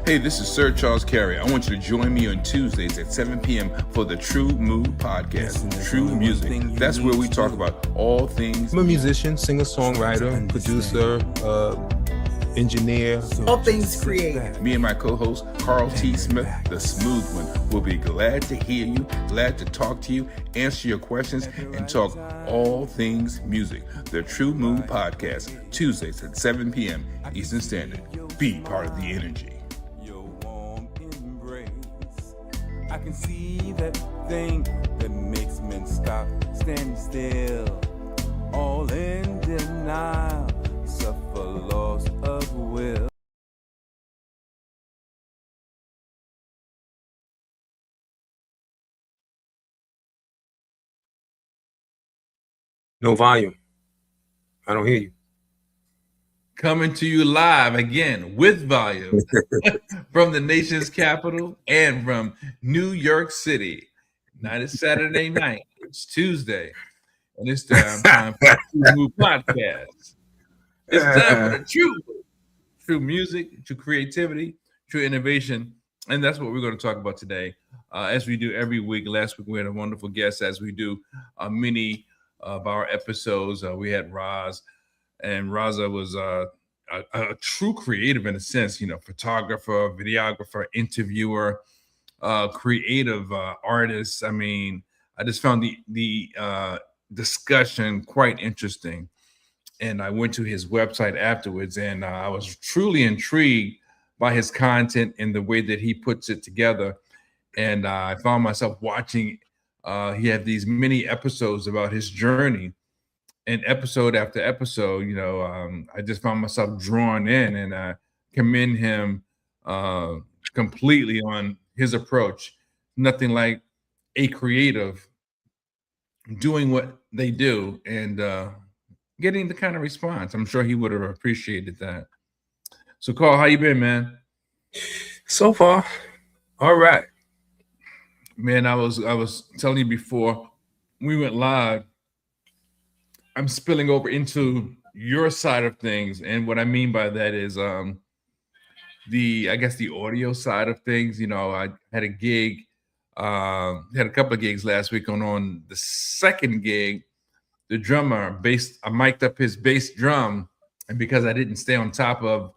Hey, this is Sir Charles Carey. I want you to join me on Tuesdays at 7 p.m. for the TRU-MU Podcast, True Music. That's where we talk about all things. I'm a musician, singer-songwriter, producer, engineer. All things creative. Me and my co-host, Carl T. Smith, the smooth one, will be glad to hear you, glad to talk to you, answer your questions, and talk all things music. The TRU-MU Podcast, Tuesdays at 7 p.m. Eastern Standard. Be part of the energy. I can see that thing that makes men stop, stand still, all in denial, suffer loss of will. No volume. I don't hear you. Coming to you live again with volume from the nation's capital and from New York City. Now it's Saturday night. It's Tuesday. And it's time for the TRU-MU Podcast. It's time for the true music, true creativity, true innovation. And that's what we're going to talk about today. As we do every week. Last week we had a wonderful guest, as we do many of our episodes. We had Roz. And Raza was a true creative in a sense, photographer, videographer, interviewer, creative artist. I mean, I just found the discussion quite interesting. And I went to his website afterwards, and I was truly intrigued by his content and the way that he puts it together. And I found myself watching. He had these mini episodes about his journey. And episode after episode, I just found myself drawn in, and I commend him completely on his approach. Nothing like a creative doing what they do and getting the kind of response. I'm sure he would have appreciated that. So, Carl, how you been, man? So far, all right. Man, I was telling you before we went live, I'm spilling over into your side of things. And what I mean by that is the audio side of things. I had a gig, had a couple of gigs last week. On the second gig, the drummer I mic'd up his bass drum, and because I didn't stay on top of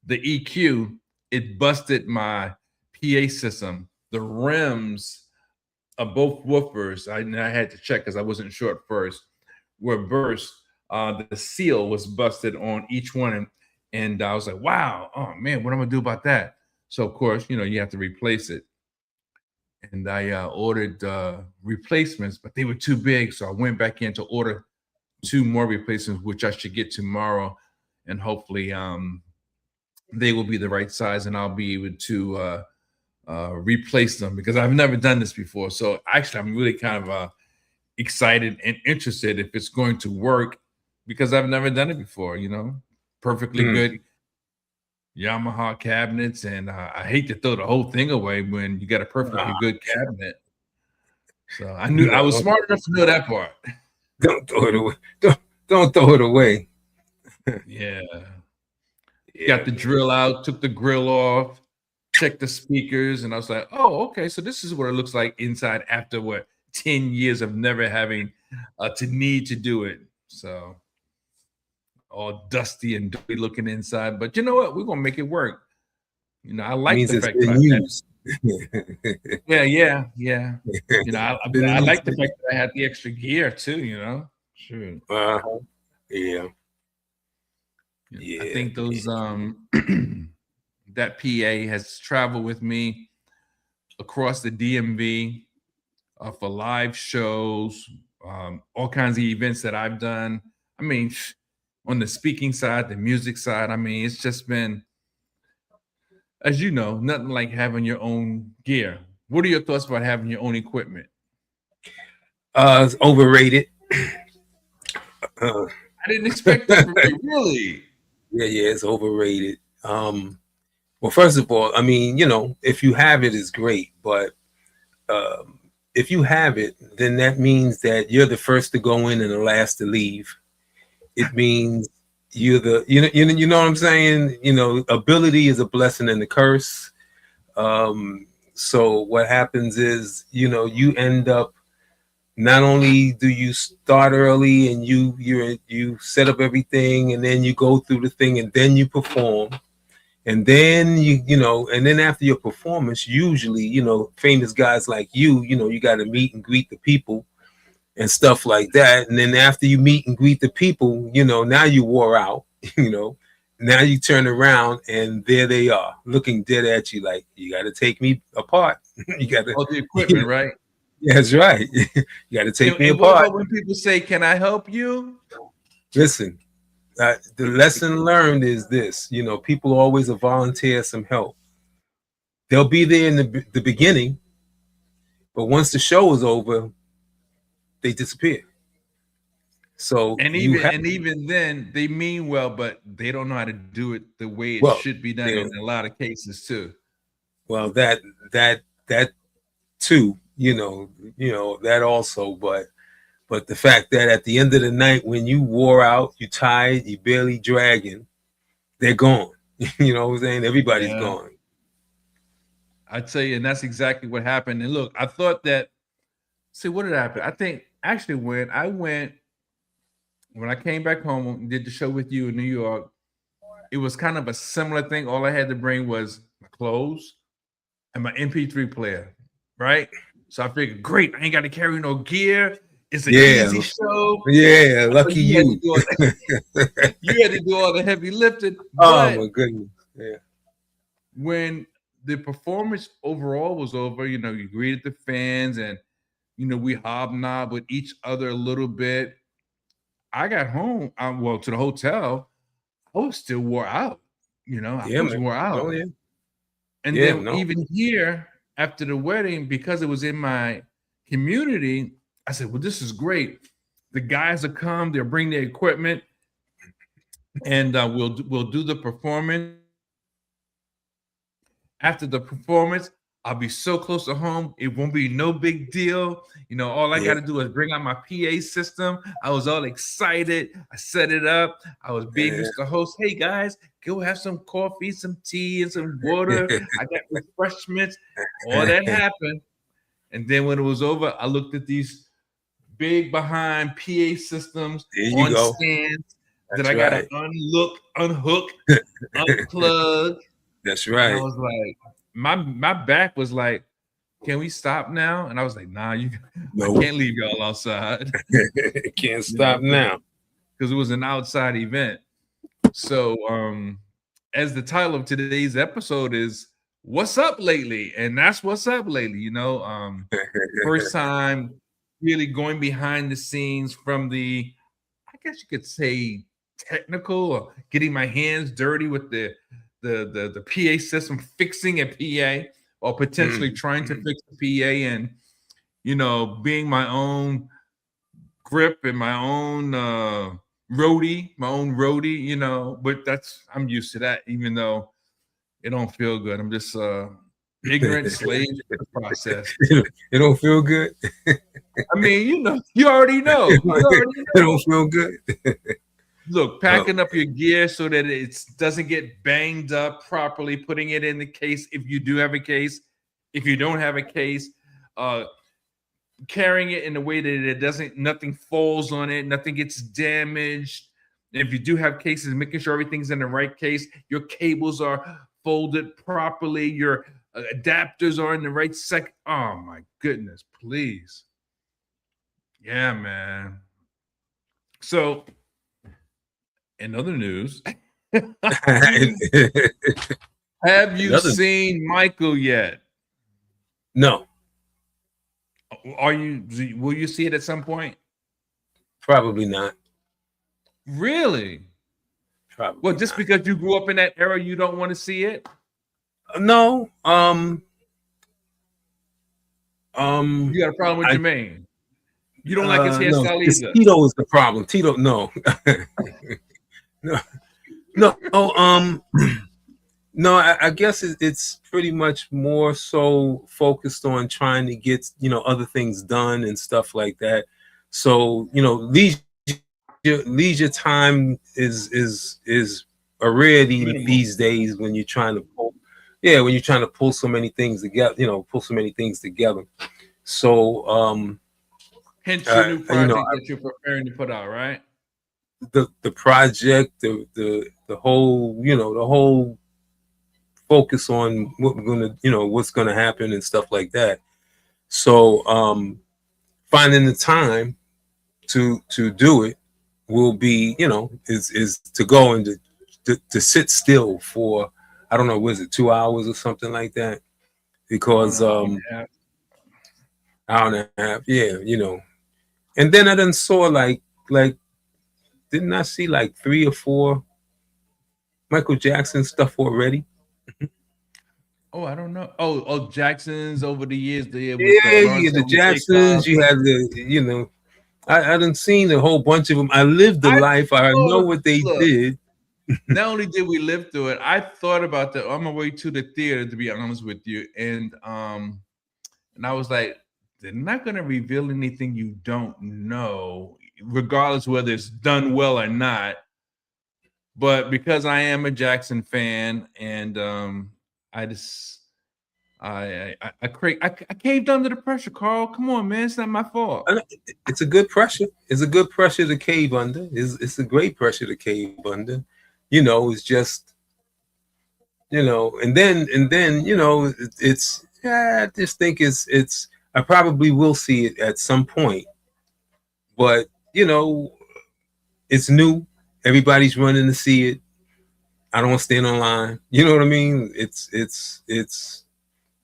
the EQ, it busted my PA system. The rims of both woofers, I had to check because I wasn't sure at first, were burst. The seal was busted on each one, and I was like, wow, oh man, what am I gonna do about that? So of course, you have to replace it. And I ordered replacements, but they were too big, so I went back in to order 2 more replacements, which I should get tomorrow, and hopefully they will be the right size, and I'll be able to replace them, because I've never done this before. So actually, I'm really kind of excited and interested if it's going to work, because I've never done it before. Perfectly good Yamaha cabinets, and I hate to throw the whole thing away when you got a perfectly good cabinet. So I knew I was smart enough to know that part. Don't throw it away. Don't throw it away. Yeah. Got the drill out, took the grill off, checked the speakers, and I was like, oh, okay, so this is what it looks like inside after 10 years of never having to need to do it. So all dusty and dirty looking inside, but you know what? We're gonna make it work. I like the fact that yeah. I like the fact that I had the extra gear too. Sure. Yeah. I think those that PA has traveled with me across the DMV for live shows, all kinds of events that I've done. I mean, on the speaking side, the music side, it's just been, as you know, nothing like having your own gear. What are your thoughts about having your own equipment? It's overrated. I didn't expect that from you, really. Yeah, it's overrated. Well, first of all, if you have it, it's great, but if you have it, then that means that you're the first to go in and the last to leave. It means you know what I'm saying? Ability is a blessing and a curse. So what happens is, you end up, not only do you start early and you set up everything, and then you go through the thing, and then you perform, and then and then after your performance, usually, famous guys like you got to meet and greet the people and stuff like that. And then after you meet and greet the people, now you wore out, now you turn around and there they are looking dead at you like, you got to take me apart. You got to all the equipment, right? That's right. You got to take me and apart. What about when people say, "Can I help you?" Listen, the lesson learned is this: people always volunteer some help. They'll be there in the beginning, but once the show is over, they disappear. So even then, they mean well, but they don't know how to do it the way it should be done in a lot of cases too. Well, that too, that also, but the fact that at the end of the night, when you wore out, you tired, you barely dragging, they're gone. You know what I'm saying? Everybody's gone. I tell you, and that's exactly what happened. And look, I thought that. See, what did happen? I think actually when I came back home and did the show with you in New York, it was kind of a similar thing. All I had to bring was my clothes and my MP3 player, right? So I figured, great, I ain't got to carry no gear. It's an easy show. Yeah, lucky you. You had to do all the heavy lifting. Oh my goodness. Yeah. When the performance overall was over, you greeted the fans and we hobnobbed with each other a little bit. I got home, to the hotel. I was still wore out. I was wore out. Oh, yeah. And even here after the wedding, because it was in my community, I said, well, this is great. The guys will come, they'll bring their equipment, and we'll do the performance. After the performance, I'll be so close to home. It won't be no big deal. All I got to do is bring out my PA system. I was all excited. I set it up. I was being Mr. Host. Hey, guys, go have some coffee, some tea, and some water. I got refreshments. All that happened. And then when it was over, I looked at these big behind PA systems on stands that I got to unhook, unplug. That's right. And I was like, my back was like, can we stop now? And I was like, nah, I can't leave y'all outside. Can't stop now. Because it was an outside event. So as the title of today's episode is What's Up Lately? And that's what's up lately, First time really going behind the scenes from the, I guess you could say, technical, or getting my hands dirty with the PA system, fixing a PA, or potentially trying to fix the PA, and being my own grip and my own roadie, but I'm used to that, even though it don't feel good. I'm just ignorant slave to the process. It don't feel good. I mean, you already know. It don't feel good. Look, packing up your gear so that it doesn't get banged up properly, putting it in the case if you do have a case. If you don't have a case, carrying it in a way that nothing falls on it, nothing gets damaged. If you do have cases, making sure everything's in the right case, your cables are folded properly, your adapters are in the right sec. Oh my goodness, please. Yeah, man. So, in other news, have you seen Michael yet? No. Will you see it at some point? Probably not. Really? Probably. Well, just because you grew up in that era, you don't want to see it? No. You got a problem with Jermaine? You don't like his hairstyle either? Tito is the problem. Tito, no. No, I guess it's pretty much more so focused on trying to get, other things done and stuff like that. So, leisure leisure time is a rarity Minimal. these days when you're trying to pull so many things together, So Hence your new you know, project that you're preparing to put out, right? the project, the whole, the whole focus on what's gonna happen and stuff like that. So finding the time to do it will be, is to go and to sit still for, I don't know, was it 2 hours or something like that? Because hour and a half, yeah, And then I done saw like didn't I see like 3 or 4 Michael Jackson stuff already? Oh, I don't know. Oh, Jackson's over the years there with Yeah, Lawrence the J. Jacksons. Cobb. You had I done seen a whole bunch of them. I lived the life. I know what they did. Not only did we live through it, I thought about that on my way to the theater, to be honest with you, and I was like, they're not going to reveal anything you don't know, regardless whether it's done well or not. But because I am a Jackson fan, and I caved under the pressure, Carl. Come on, man. It's not my fault. It's a good pressure. It's a good pressure to cave under. It's a great pressure to cave under. It's just, and then, it's, I just think it's, I probably will see it at some point, but, it's new. Everybody's running to see it. I don't want to stand online. You know what I mean? It's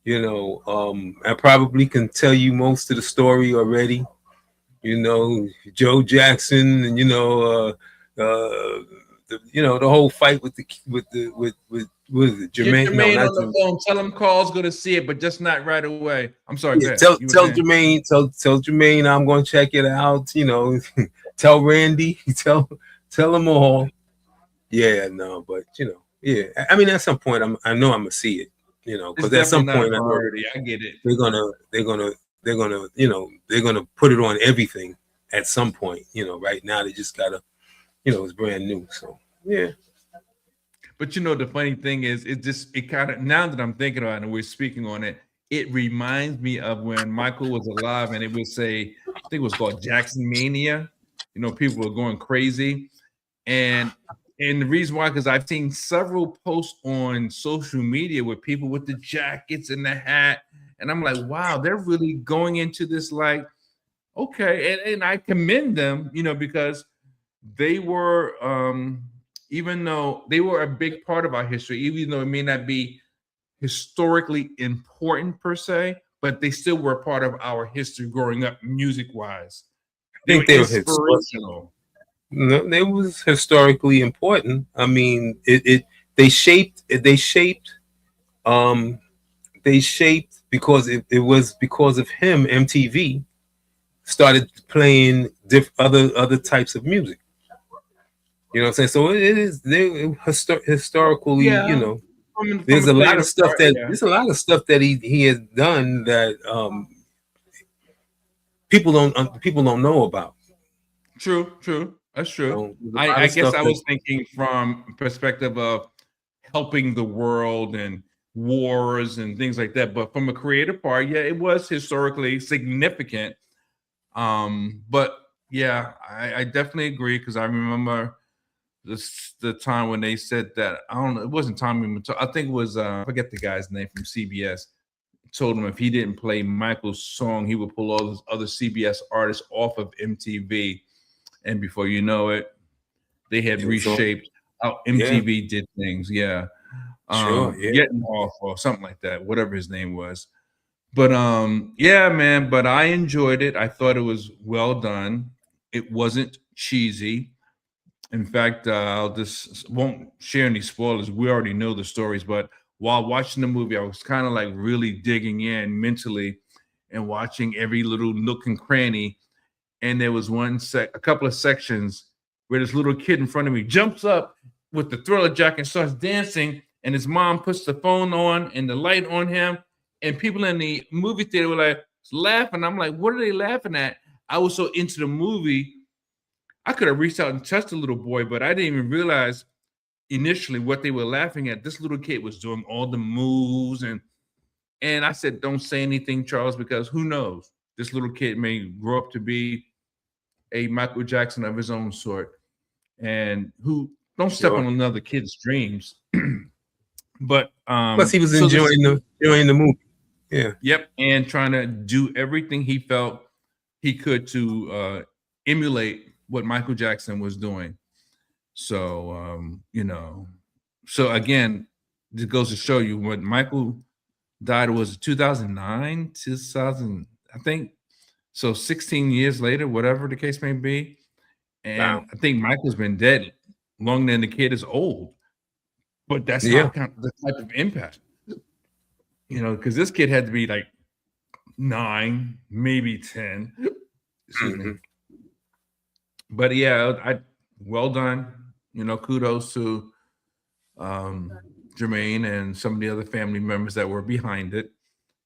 I probably can tell you most of the story already. Joe Jackson, and the whole fight with Jermaine. Jermaine on the phone. Tell him Carl's going to see it, but just not right away. I'm sorry. Yeah, tell Jermaine. Tell Jermaine I'm going to check it out. Tell Randy. Tell them all. Yeah, no, but yeah. I mean, at some point, I know I'm gonna see it. Because at some point, I get it. They're gonna put it on everything at some point. Right now they just gotta, it's brand new. So yeah. But the funny thing is, it kind of, now that I'm thinking about it and we're speaking on it, it reminds me of when Michael was alive, and it would say, I think it was called Jackson Mania. People were going crazy, and the reason why, because I've seen several posts on social media with people with the jackets and the hat, and I'm like, wow, they're really going into this like, okay, and I commend them, because they were, even though they were a big part of our history, even though it may not be historically important per se, but they still were a part of our history growing up, music-wise. They were inspirational. No, they was historically important. I mean, they shaped because it was because of him. MTV started playing other types of music. You know what I'm saying? So they historically, yeah. There's a lot of stuff that he has done that people don't know about. True. That's true. I guess I was thinking from perspective of helping the world and wars and things like that. But from a creative part, yeah, it was historically significant. But yeah, I definitely agree, because I remember the time when they said that, I don't know, it wasn't Tommy, I think it was I forget the guy's name from CBS. Told him if he didn't play Michael's song, he would pull all those other CBS artists off of MTV. And before you know it, they had reshaped how MTV did things. Yeah. Getting off or something like that, whatever his name was. But yeah, man, but I enjoyed it. I thought it was well done. It wasn't cheesy. In fact, I'll just won't share any spoilers. We already know the stories, but while watching the movie, I was kind of like really digging in mentally and watching every little nook and cranny. And there was a couple of sections where this little kid in front of me jumps up with the Thriller jacket and starts dancing, and his mom puts the phone on and the light on him, and people in the movie theater were like laughing. I'm like, what are they laughing at? I was so into the movie, I could have reached out and touched the little boy, but I didn't even realize initially what they were laughing at. This little kid was doing all the moves, and I said, "Don't say anything, Charles, because who knows? This little kid may grow up to be a Michael Jackson of his own sort, and who don't step on another kid's dreams." But plus he was enjoying the movie. Yeah. Yep, and trying to do everything he felt he could to emulate what Michael Jackson was doing. So so again, this goes to show you when Michael died was 2009, 2000, I think. So 16 years later, whatever the case may be. And wow. I think Michael's been dead longer than the kid is old. But that's not kind of the type of impact. Because this kid had to be like 9, maybe 10. Excuse me. But yeah, well done. Kudos to Jermaine and some of the other family members that were behind it.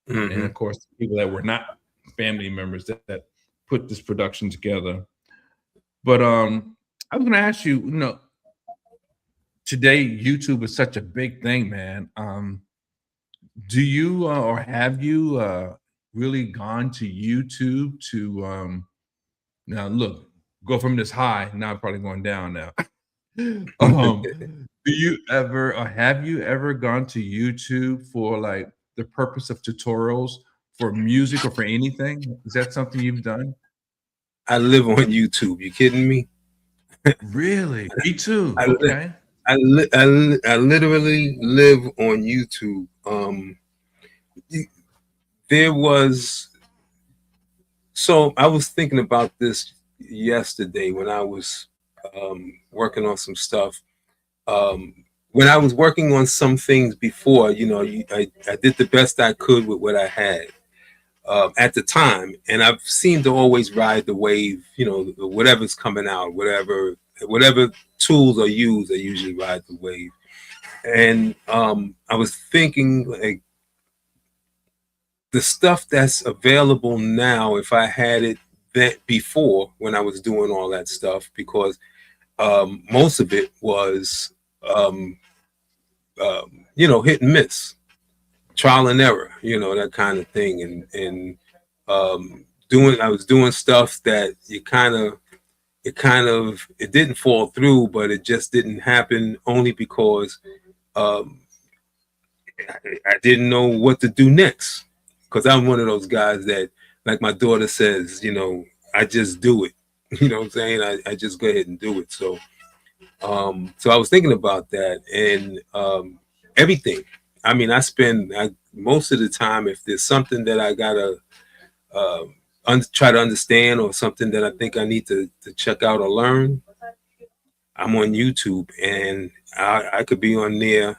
And of course, the people that were not family members that put this production together. But I was going to ask you, today YouTube is such a big thing, man. Do you or have you really gone to YouTube to now look, go from this high, now I'm probably going down now. Do you ever or have you ever gone to YouTube for like the purpose of tutorials for music or for anything? Is that something you've done? I live on YouTube. You kidding me? Really? Me too. Okay. I literally live on YouTube. So I was thinking about this yesterday when I was working on some stuff. When I was working on some things before, I did the best I could with what I had at the time, and I've seemed to always ride the wave. Whatever's coming out, whatever tools are used, I usually ride the wave. And I was thinking, like, the stuff that's available now, if I had it that before when I was doing all that stuff, because most of it was hit and miss, trial and error, that kind of thing. And I was doing stuff that it didn't fall through, but it just didn't happen only because I didn't know what to do next. Because I'm one of those guys that, like my daughter says, I just do it. You know what I'm saying? I just go ahead and do it. So I was thinking about that, and everything. I mean, I spend most of the time, if there's something that I gotta try to understand, or something that I think I need to check out or learn, I'm on YouTube, and I could be on there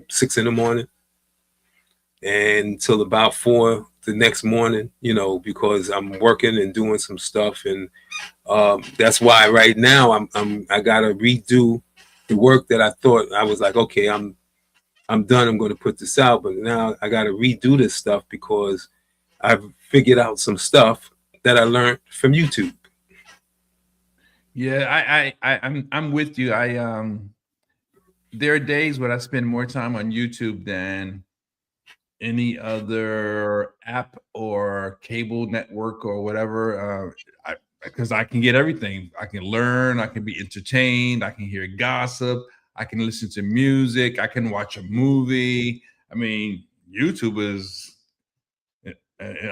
6 a.m. and till about 4 the next morning, because I'm working and doing some stuff, and that's why right now I gotta redo the work that I thought I was like, okay, I'm done. I'm going to put this out, but now I gotta redo this stuff because I've figured out some stuff that I learned from YouTube. Yeah, I'm with you. There are days when I spend more time on YouTube than any other app or cable network or whatever, because I can get everything. I can learn, I can be entertained, I can hear gossip, I can listen to music, I can watch a movie. I mean, YouTube is,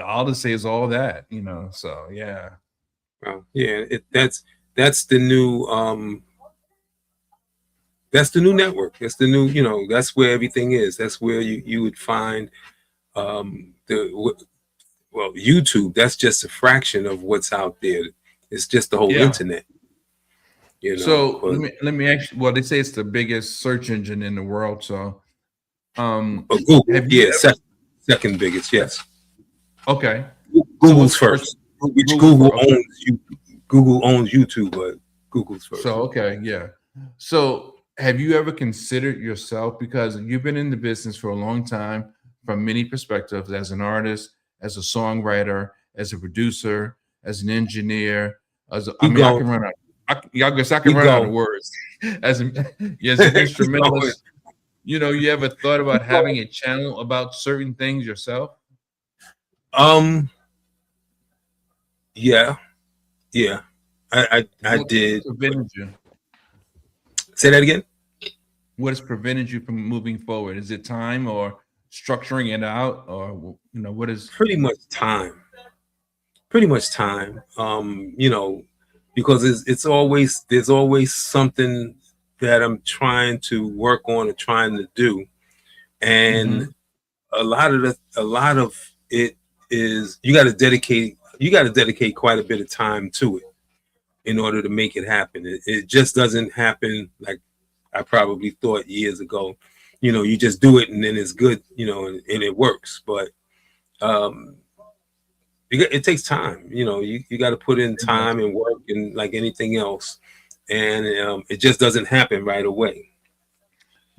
all to say is all that, so yeah. Well, yeah, that's the new network. That's the new, that's where everything is. That's where you would find YouTube. That's just a fraction of what's out there. It's just the whole internet. So let me actually. Well, they say it's the biggest search engine in the world. So, Google, second biggest. Yes. Okay. Google's first. Google owns YouTube, but Google's first. So okay, yeah. So have you ever considered yourself, because you've been in the business for a long time, from many perspectives, as an artist, as a songwriter, as a producer, as an engineer, I can run guess I can You run out of go. words. As an instrumentalist, you ever thought about having a channel about certain things yourself? Yeah. I What did. prevented you? Say that again. What has prevented you from moving forward? Is it time or structuring it out, or what is? Pretty much time. Because there's always something that I'm trying to work on or trying to do, and a lot of it is you got to dedicate quite a bit of time to it in order to make it happen. It just doesn't happen like I probably thought years ago. You just do it and then it's good, and it works. But it takes time. You got to put in time and work, and like anything else, and it just doesn't happen right away.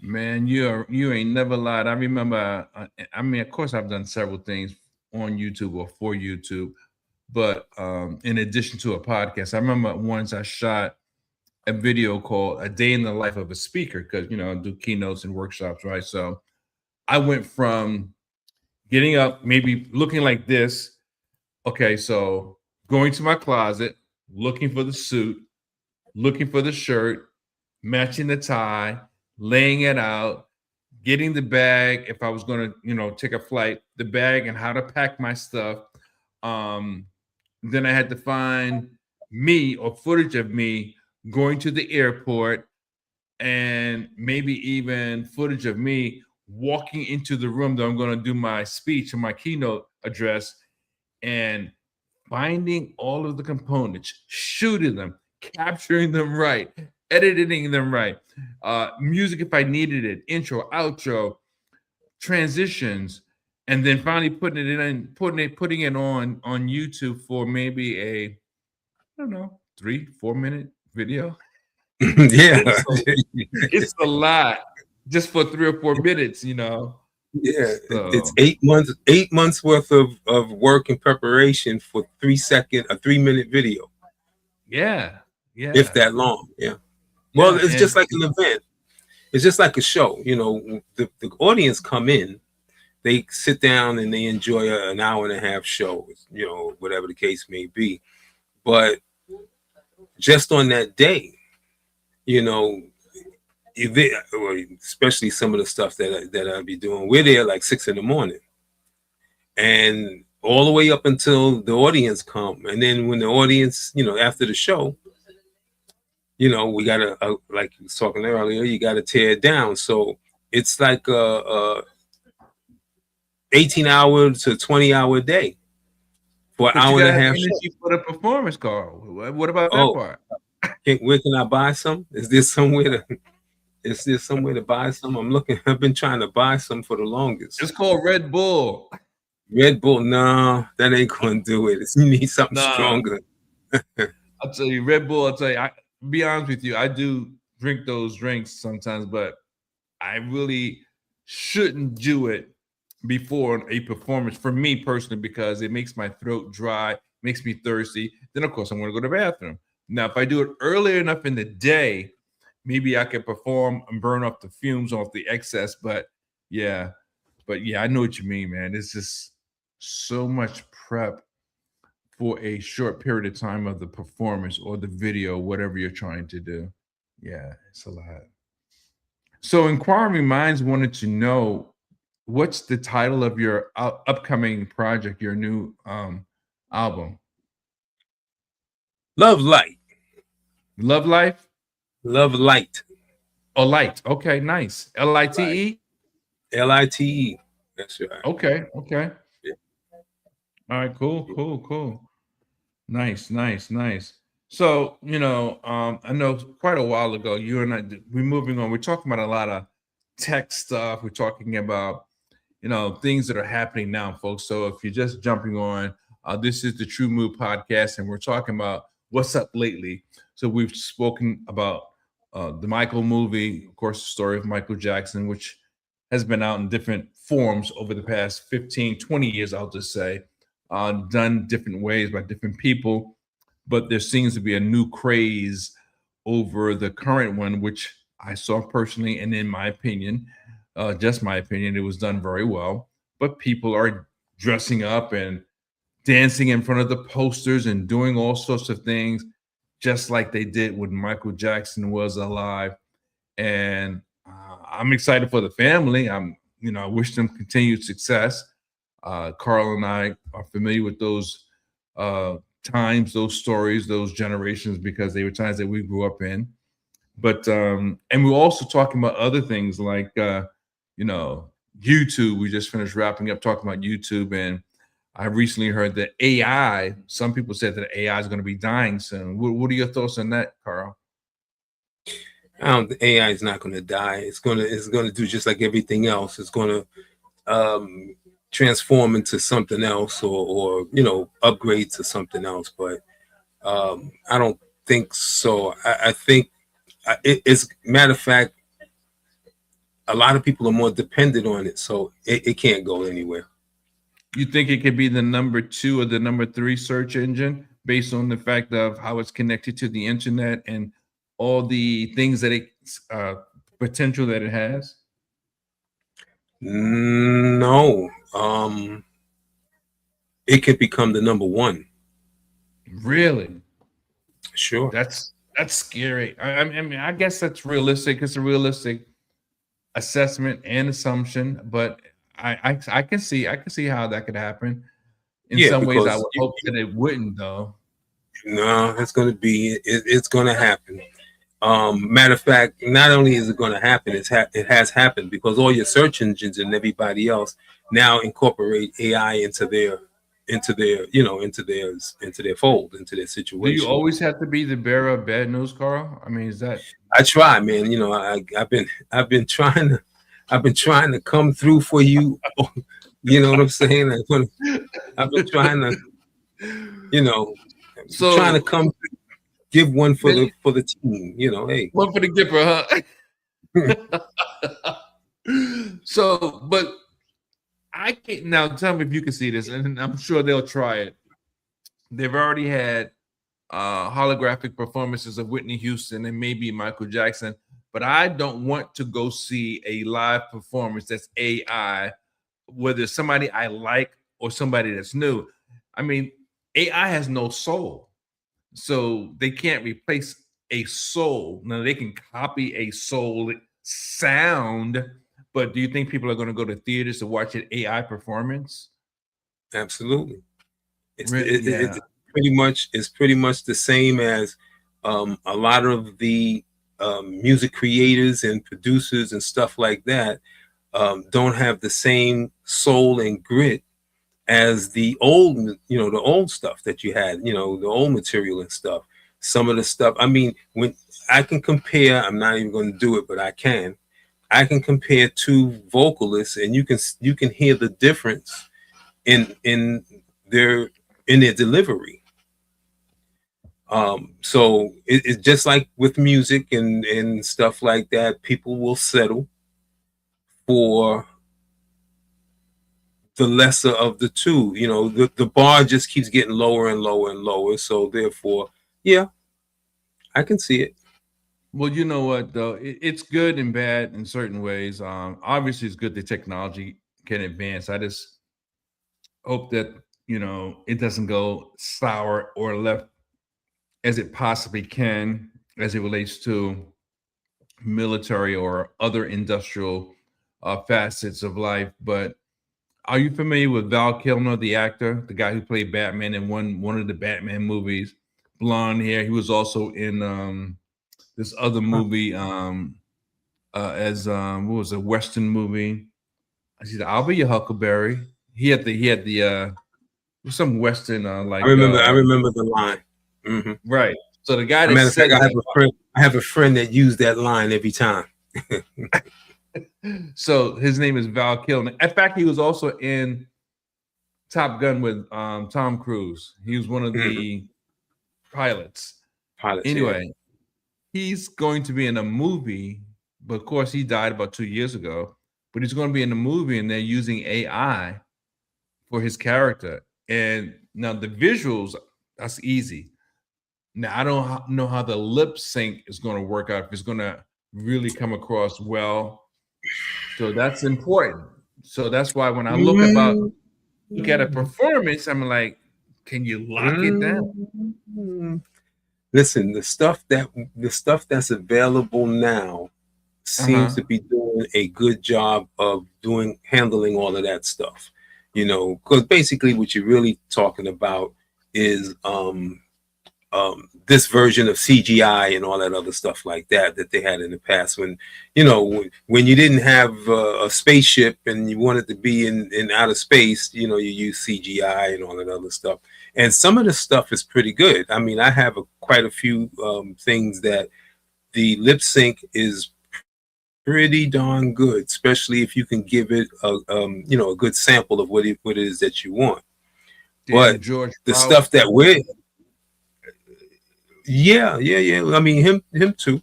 Man, you ain't never lied. I remember. I mean, of course, I've done several things on YouTube or for YouTube, but in addition to a podcast, I remember once I shot a video called "A Day in the Life of a Speaker" because I do keynotes and workshops, right? So I went from getting up, maybe looking like this. Okay, so going to my closet, looking for the suit, looking for the shirt, matching the tie, laying it out, getting the bag if I was going to, take a flight, the bag and how to pack my stuff. Then I had to find me or footage of me going to the airport, and maybe even footage of me walking into the room that I'm going to do my speech or my keynote address, and finding all of the components, shooting them, capturing them right, editing them right, music if I needed it, intro, outro, transitions, and then finally putting it on YouTube for maybe a, I don't know, 3-4 minute video. Yeah, it's a lot just for 3 or 4 minutes, Yeah, So, it's 8 months worth of work and preparation for a 3-minute video, yeah. if that long. Yeah. Well, it's just like an event. It's just like a show. The audience come in, they sit down and they enjoy an hour and a half show, whatever the case may be. But just on that day, especially some of the stuff that I'll be doing, we're there like 6 a.m, and all the way up until the audience come. And then when the audience, after the show, we gotta, like you was talking earlier, you gotta tear it down. So it's like a 18-hour to 20-hour day for an hour and a half. Energy for the performance, Carl. What about that part? Where can I buy some? Is there somewhere to buy some? I've been trying to buy some for the longest. It's called Red Bull. Red Bull, no, that ain't gonna do it. You need something stronger. I'll tell you, Red Bull, I be honest with you, I do drink those drinks sometimes, but I really shouldn't do it before a performance for me personally, because it makes my throat dry, makes me thirsty. Then of course I'm going to go to the bathroom. Now, if I do it early enough in the day, maybe I can perform and burn off the fumes off the excess. But yeah, I know what you mean, man. It's just so much prep for a short period of time of the performance or the video, whatever you're trying to do. Yeah, it's a lot. So inquiring minds wanted to know, what's the title of your upcoming project, your new album? Love Light. Love Life? Love Light. Oh, Light. Okay, nice. L-I-T-E? L-I-T-E. That's right. Okay. Yeah. All right, cool. Nice. So, I know quite a while ago, you and I, we're moving on. We're talking about a lot of tech stuff. We're talking about, things that are happening now, folks. So if you're just jumping on, this is the TRU-MU Podcast, and we're talking about what's up lately. So we've spoken about the Michael movie, of course, the story of Michael Jackson, which has been out in different forms over the past 15, 20 years, I'll just say, done different ways by different people. but there seems to be a new craze over the current one, which I saw personally, and in my opinion, just my opinion, it was done very well. But people are dressing up and dancing in front of the posters and doing all sorts of things, just like they did when Michael Jackson was alive. And I'm excited for the family. I wish them continued success. Carl and I are familiar with those times, those stories, those generations, because they were times that we grew up in. But and we're also talking about other things like YouTube. We just finished wrapping up talking about YouTube, and I recently heard that AI. Some people said that AI is going to be dying soon. What are your thoughts on that, Carl? AI is not going to die. It's going to do just like everything else. It's going to transform into something else, or upgrade to something else. But I don't think so. I think it's matter of fact, a lot of people are more dependent on it, so it can't go anywhere. You think it could be the number 2 or the number 3 search engine based on the fact of how it's connected to the internet and all the things that it potential that it has? No, it could become the number 1. Really? Sure. That's scary. I mean, I guess that's realistic. It's a realistic assessment and assumption, but I can see how that could happen. In some ways, I would hope that it wouldn't, though. No, it's going to be. It's going to happen. Matter of fact, not only is it going to happen, it has happened, because all your search engines and everybody else now incorporate AI into their fold, into their situation. Do you always have to be the bearer of bad news, Carl? I mean, is that? I try, man. I've been trying to come through for you. You know what I'm saying? I've been trying to, trying to come through, give one for the team. Hey, one for the Gipper, huh? So, but I can't now. Tell me if you can see this, and I'm sure they'll try it. They've already had holographic performances of Whitney Houston and maybe Michael Jackson, but I don't want to go see a live performance that's AI, whether it's somebody I like or somebody that's new. I mean, AI has no soul, so they can't replace a soul. Now, they can copy a soul sound, but do you think people are going to go to theaters to watch an AI performance? Absolutely. It's pretty much the same as a lot of the music creators and producers and stuff like that don't have the same soul and grit as the old stuff that you had, the old material and stuff. Some of the stuff, I mean, when I can compare, I'm not even going to do it, but I can compare 2 vocalists, and you can hear the difference in their delivery. So it's just like with music and stuff like that. People will settle for the lesser of the 2. The bar just keeps getting lower and lower and lower. So therefore, yeah, I can see it. Well, you know what, though? It's good and bad in certain ways. Obviously, it's good that technology can advance. I just hope that, it doesn't go sour or left as it possibly can as it relates to military or other industrial facets of life. But are you familiar with Val Kilmer, the actor, the guy who played Batman in one of the Batman movies? Blonde hair. He was also in this other movie as what was a Western movie. I said, "I'll be your Huckleberry." He had the some Western like. I remember the line. Mm-hmm. Right. So the guy that matter of fact, I have a friend that used that line every time. So his name is Val Kilmer. In fact, he was also in Top Gun with Tom Cruise. He was one of the pilots. Anyway, he's going to be in a movie, but of course he died about 2 years ago. But he's going to be in a movie, and they're using AI for his character. And now the visuals, that's easy. Now, I don't know how the lip sync is going to work out, if it's going to really come across well. So that's important. So that's why when I look at a performance, I'm like, can you lock it down? Listen, the stuff that's available now seems to be doing a good job of handling all of that stuff. Because basically what you're really talking about is this version of CGI and all that other stuff like that they had in the past, when when you didn't have a spaceship and you wanted to be in outer space, you use CGI and all that other stuff. And some of the stuff is pretty good. I mean, I have quite a few things that the lip sync is pretty darn good, especially if you can give it a good sample of what it is that you want. But the stuff that we're yeah. I mean, him too.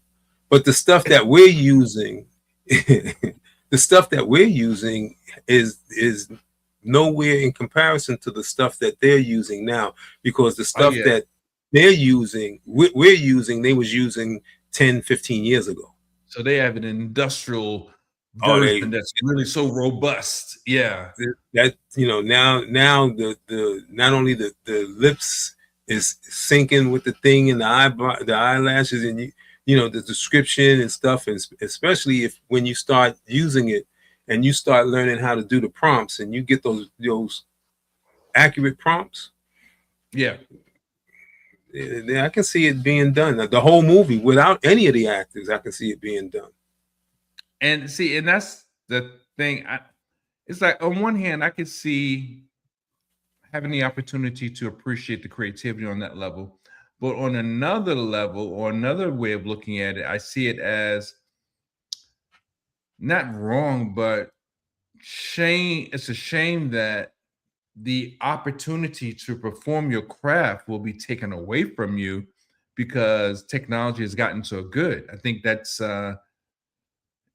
But the stuff that we're using, is nowhere in comparison to the stuff that they're using now, because the stuff that they're using, we're using, they was using 10, 15 years ago. So they have an industrial version that's really so robust. Yeah. That, now the not only the lips is syncing with the thing, and the eyelashes, and the description and stuff, and especially when you start using it and you start learning how to do the prompts and you get those accurate prompts. Yeah, I can see it being done. The whole movie without any of the actors, I can see it being done. And that's the thing. It's like, on one hand, I could see having the opportunity to appreciate the creativity on that level. But on another level, or another way of looking at it, I see it as not wrong, but shame. It's a shame that the opportunity to perform your craft will be taken away from you because technology has gotten so good. I think that's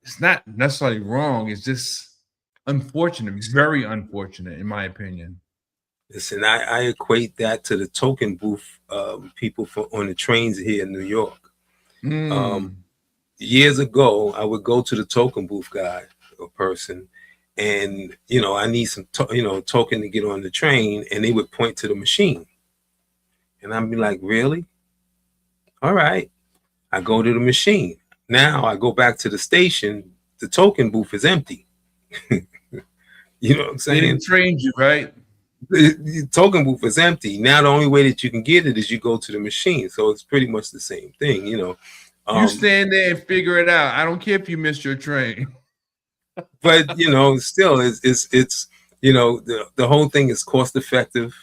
it's not necessarily wrong. It's just unfortunate, very unfortunate, in my opinion. Listen, I equate that to the token booth people on the trains here in New York. Years ago, I would go to the token booth guy or person, and I need some token to get on the train, and they would point to the machine, and I'd be like, really? All right. I go to the machine. Now I go back to the station. The token booth is empty. You know what I'm saying? They didn't train you, right? The token booth is empty. Now the only way that you can get it is you go to the machine. So it's pretty much the same thing, You stand there and figure it out. I don't care if you missed your train. But still, it's the whole thing is cost effective.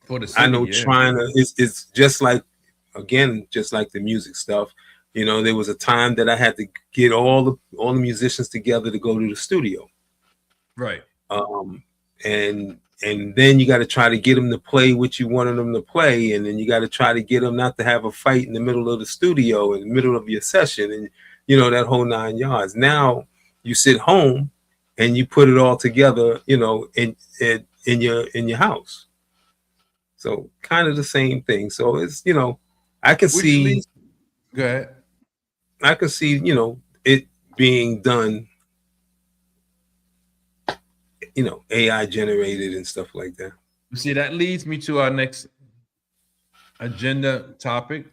For the city, I know trying to it's just like the music stuff. There was a time that I had to get all the musicians together to go to the studio. Right. And then you got to try to get them to play what you wanted them to play, and then you got to try to get them not to have a fight in the middle of the studio, in the middle of your session, and that whole 9 yards. Now you sit home and you put it all together, in your house. So kind of the same thing. So it's I can see. Go ahead. I can see it being done. AI generated and stuff like that. See, that leads me to our next agenda topic,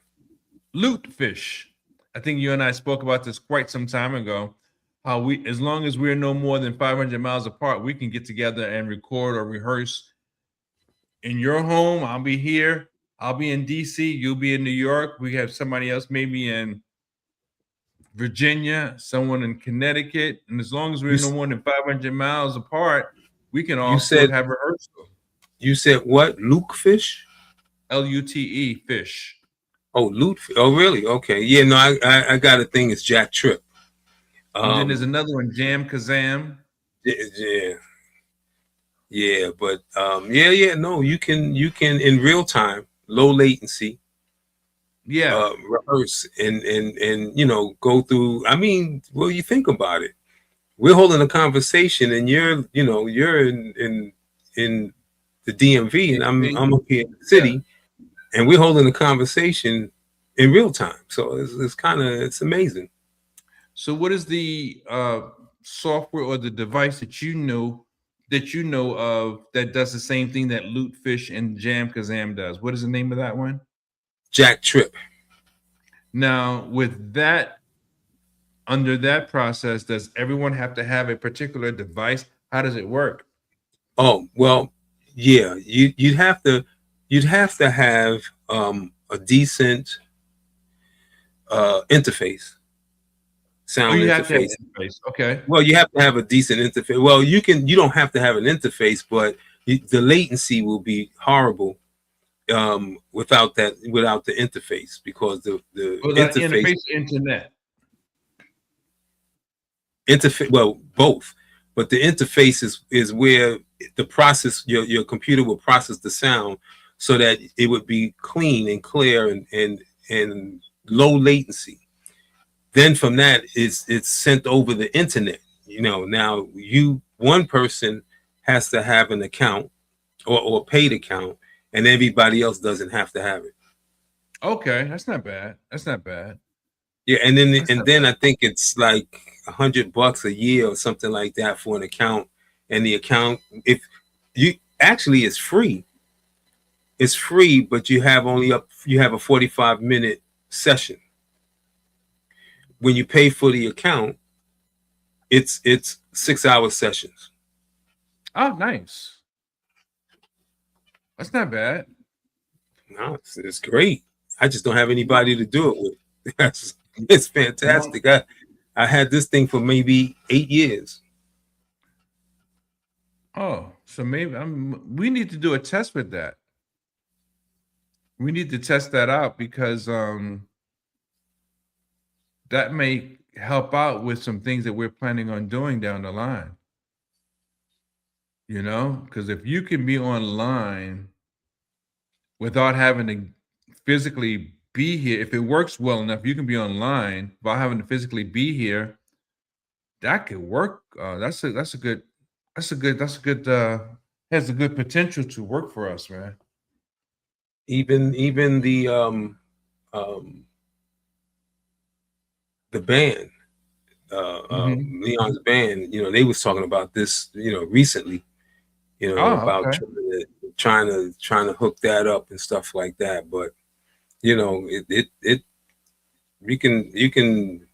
loot fish. I think you and I spoke about this quite some time ago, how as long as we're no more than 500 miles apart, we can get together and record or rehearse in your home. I'll be here. I'll be in DC. You'll be in New York. We have somebody else maybe in Virginia, someone in Connecticut, and as long as we're no more than 500 miles apart, we can all still have rehearsal. You said what? Luke fish? Lute fish. Oh, loot. Oh, really? Okay. Yeah. No, I got a thing. It's Jack Trip. And then there's another one, Jam Kazam. Yeah. But no, you can in real time, low latency. Yeah, rehearse and go through. I mean, well, you think about it. We're holding a conversation, and you're in the DMV, and I'm up here in the city, Yeah. and we're holding a conversation in real time. So it's amazing. So, what is the software or the device that you know of that does the same thing that Lootfish and Jam Kazam does? What is the name of that one? Jack Trip. Now, with that, under that process, does everyone have to have a particular device? How does it work? Oh well, yeah. You'd have to have a decent interface, sound You have to have interface. an interface. Okay. Well, you have to have a decent interface. Well, you don't have to have an interface, but the latency will be horrible without the interface, because the internet. Well, both, but the interface is where the process your computer will process the sound so that it would be clean and clear and low latency. Then from that, it's sent over the internet. Now one person has to have an account or paid account, and everybody else doesn't have to have it. Okay, that's not bad. Yeah, and then I think it's like $100 a year or something like that for an account. And the account, if you actually, it's free. It's free, but you have a 45-minute session. When you pay for the account, it's 6-hour sessions. Oh, nice. That's not bad. No, it's great. I just don't have anybody to do it with. It's fantastic. I had this thing for maybe 8 years. Oh, so maybe we need to do a test with that. We need to test that out because that may help out with some things that we're planning on doing down the line. Because if you can be online without having to physically be here, if it works well enough, you can be online without having to physically be here. That could work. That's a good has a good potential to work for us, man. Even the band, Leon's band, they was talking about this, recently, about Okay. trying to hook that up and stuff like that. But you can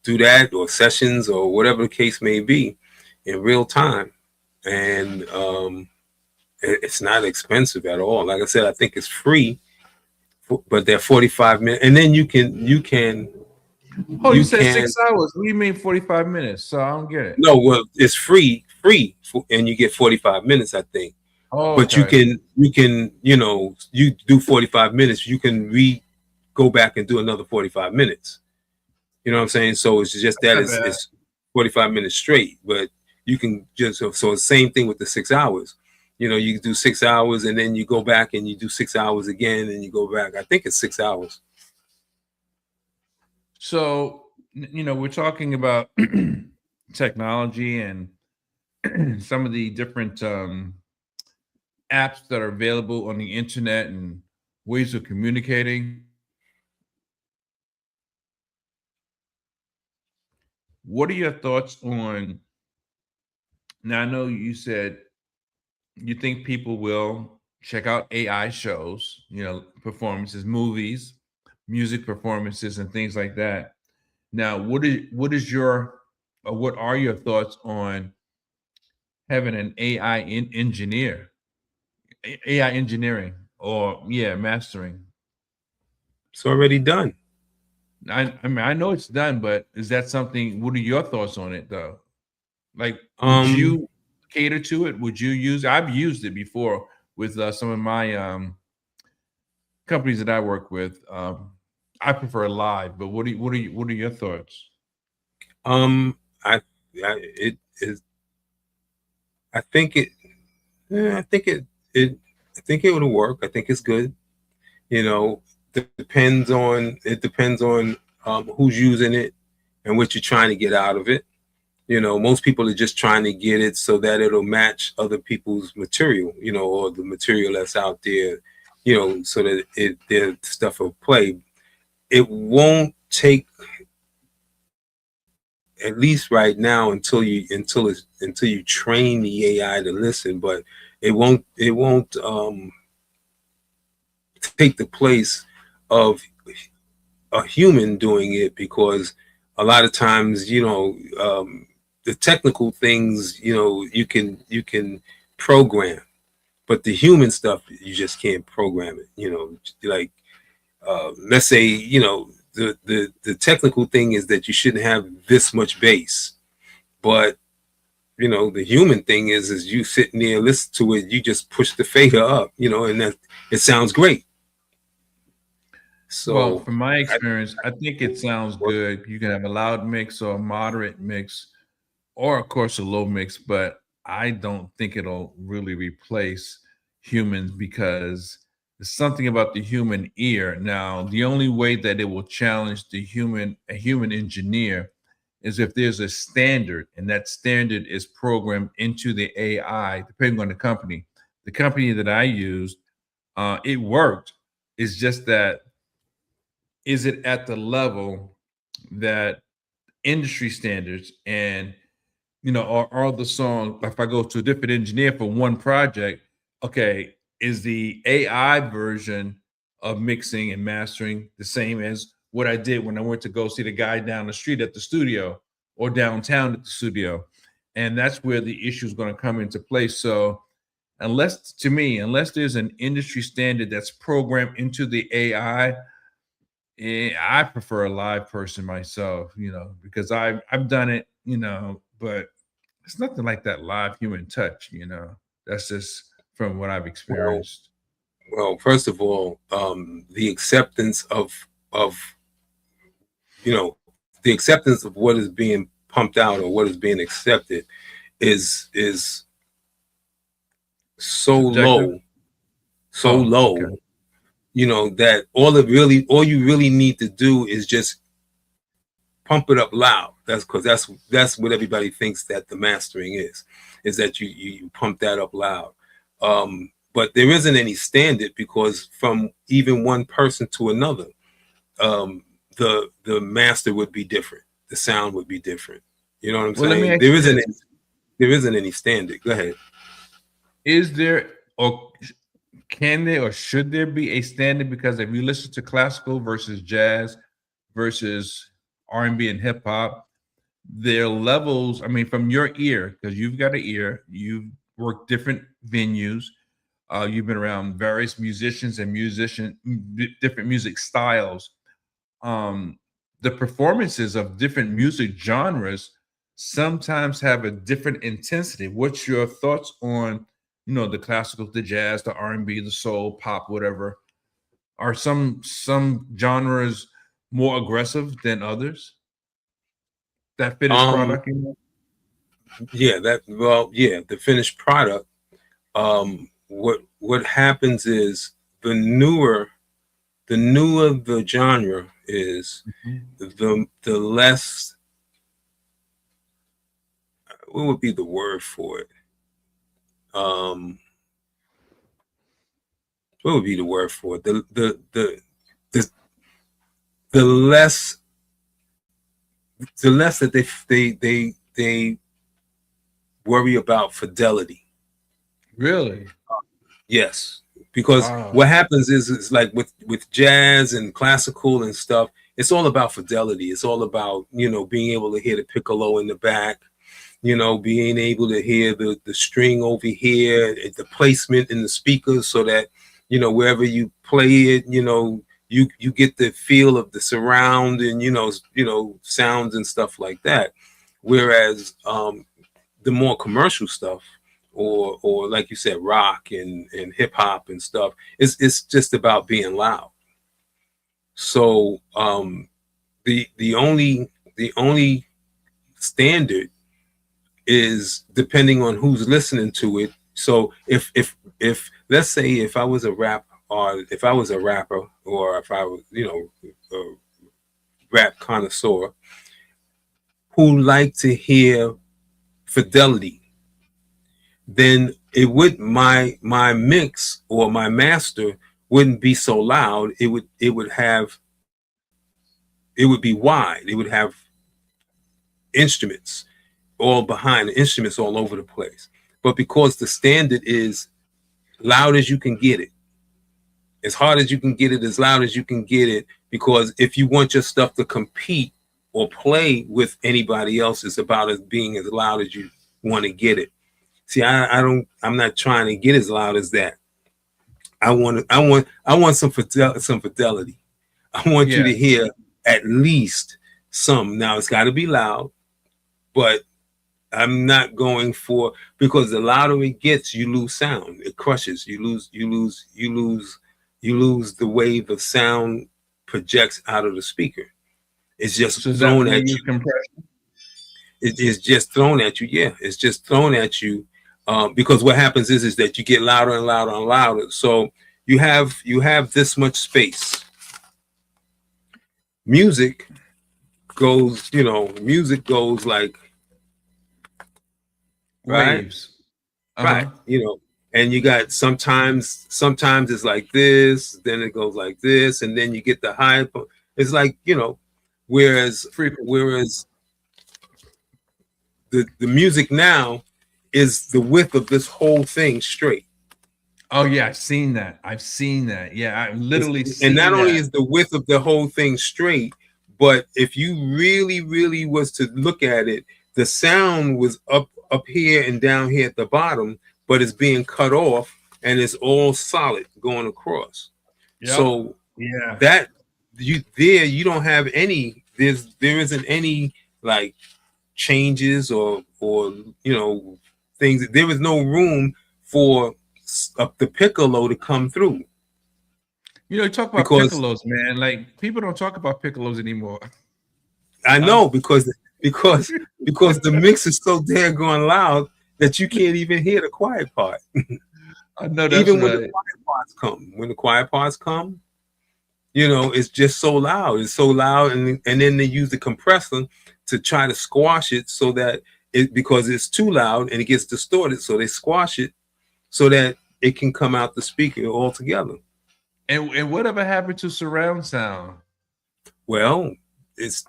do that, or sessions, or whatever the case may be, in real time, and it's not expensive at all. Like I said, I think it's free, but they're 45 minutes, and then you can. Oh, you said 6 hours. What do you mean 45 minutes? So I don't get it. No, well, it's free, and you get 45 minutes, I think. Oh, but okay. you can you do 45 minutes. You can go back and do another 45 minutes. You know what I'm saying? So it's just that it's 45 minutes straight, but you can just, so it's the same thing with the 6 hours. You can do 6 hours, and then you go back and you do 6 hours again, and you go back. I think it's 6 hours. So, we're talking about technology and some of the different apps that are available on the internet and ways of communicating. What are your thoughts on, now I know you said you think people will check out AI shows, performances, movies, music performances, and things like that. Now, what are your thoughts on having an AI engineering, or mastering? It's already done. I mean, I know it's done, but is that something? What are your thoughts on it, though? Like, would you cater to it? Would you use? I've used it before with some of my companies that I work with. I prefer live, but what are your thoughts? I think it would work. I think it's good. It depends on who's using it and what you're trying to get out of it. Most people are just trying to get it so that it'll match other people's material, or the material that's out there, so that their stuff will play. It won't take, at least right now, until you train the AI to listen, but it won't take the place of a human doing it, because a lot of times, the technical things, you can program, but the human stuff, you just can't program it. Like, let's say, the technical thing is that you shouldn't have this much bass, but the human thing is you sitting there listen to it, you just push the fader up, and that it sounds great. So, well, from my experience, I think it sounds good. You can have a loud mix or a moderate mix, or of course a low mix, but I don't think it'll really replace humans, because there's something about the human ear. Now, the only way that it will challenge a human engineer, is if there's a standard, and that standard is programmed into the AI, depending on the company. The company that I used, it worked. It's just that, is it at the level that industry standards, and are the song, if I go to a different engineer for one project, okay, is the AI version of mixing and mastering the same as what I did when I went to go see the guy down the street at the studio, or downtown at the studio? And that's where the issue is going to come into play. So unless there's an industry standard that's programmed into the AI, I prefer a live person myself, because I've done it, but it's nothing like that live human touch. That's just from what I've well, experienced. first of all, the acceptance of the acceptance of what is being pumped out or what is being accepted is so Subjective? low, so Oh, low, okay. that all you really need to do is just pump it up loud. That's what everybody thinks that the mastering is that you pump that up loud. But there isn't any standard, because from even one person to another, the master would be different. The sound would be different. You know what I'm Well, let me saying? ask you this: There isn't any standard. Go ahead. is there, or can there, or should there be a standard? Because if you listen to classical versus jazz versus R&B and hip hop, their levels, I mean, from your ear, because you've got an ear, you've worked different venues, you've been around various musicians and different music styles. The performances of different music genres sometimes have a different intensity. What's your thoughts on, the classical, the jazz, the R&B, the soul, pop, whatever? Are some genres more aggressive than others? That finished Um, product, yeah, the finished product. What happens is the newer the genre is, Mhm. the less, what would be the word for it? What would be the word for it? The, the less that they worry about fidelity. Really? Yes, because Wow. what happens is like with jazz and classical and stuff, it's all about fidelity. It's all about being able to hear the piccolo in the back, being able to hear the string over here, the placement in the speakers, so that wherever you play it, you get the feel of the surround, and sounds and stuff like that. Whereas the more commercial stuff, or like you said, rock and hip hop and stuff, it's just about being loud. So the only standard is depending on who's listening to it. So if let's say if I was a rapper, or if I was a rapper, or if I was a rap connoisseur, who like to hear fidelity, then it would my mix or my master wouldn't be so loud. It would be wide. It would have instruments all behind, instruments all over the place. But because the standard is loud as you can get it, as hard as you can get it, as loud as you can get it, because if you want your stuff to compete or play with anybody else, it's about as being as loud as you want to get it. See, I'm not trying to get as loud as that. I want some fidelity. I want you to hear at least some. Now it's got to be loud, but I'm not going for, because the louder it gets, you lose sound. It crushes. You lose the way the sound projects out of the speaker. It's just thrown at you. It is just thrown at you. Yeah, it's just thrown at you. Because what happens is that you get louder and louder and louder. So you have this much space. Music goes like waves. Right. And you got sometimes it's like this, then it goes like this, and then you get the high. It's like, whereas the music now is the width of this whole thing straight. Oh yeah, I've seen that. Yeah, I've literally seen. And not only is the width of the whole thing straight, but if you really, really was to look at it, the sound was up here and down here at the bottom, but it's being cut off and it's all solid going across. Yep. So yeah, that you don't have any. There isn't any like changes or things. There is no room for the piccolo to come through. You talk about piccolos, man. Like, people don't talk about piccolos anymore. I know, because the mix is so daggone loud that you can't even hear the quiet part. I know that's even right. when the quiet parts come, it's just so loud. It's so loud, and then they use the compressor to try to squash it so that because it's too loud and it gets distorted, so they squash it so that it can come out the speaker altogether. And whatever happened to surround sound? Well, it's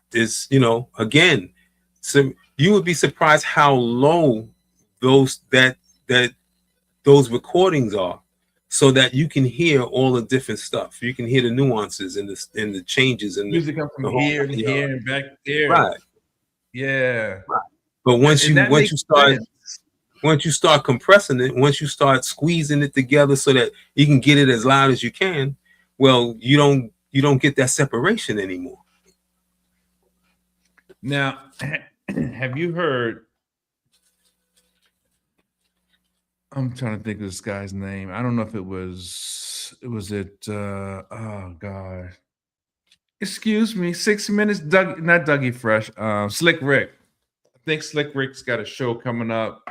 again, so you would be surprised how low those recordings are, so that you can hear all the different stuff. You can hear the nuances and the changes and music come from here and here and back there. Right. Yeah. Right. But once you start compressing it, once you start squeezing it together so that you can get it as loud as you can, well, you don't get that separation anymore. Now, have you heard? I'm trying to think of this guy's name. I don't know if it was oh God. Excuse me, 6 minutes, not Dougie Fresh, Slick Rick. I think Slick Rick's got a show coming up.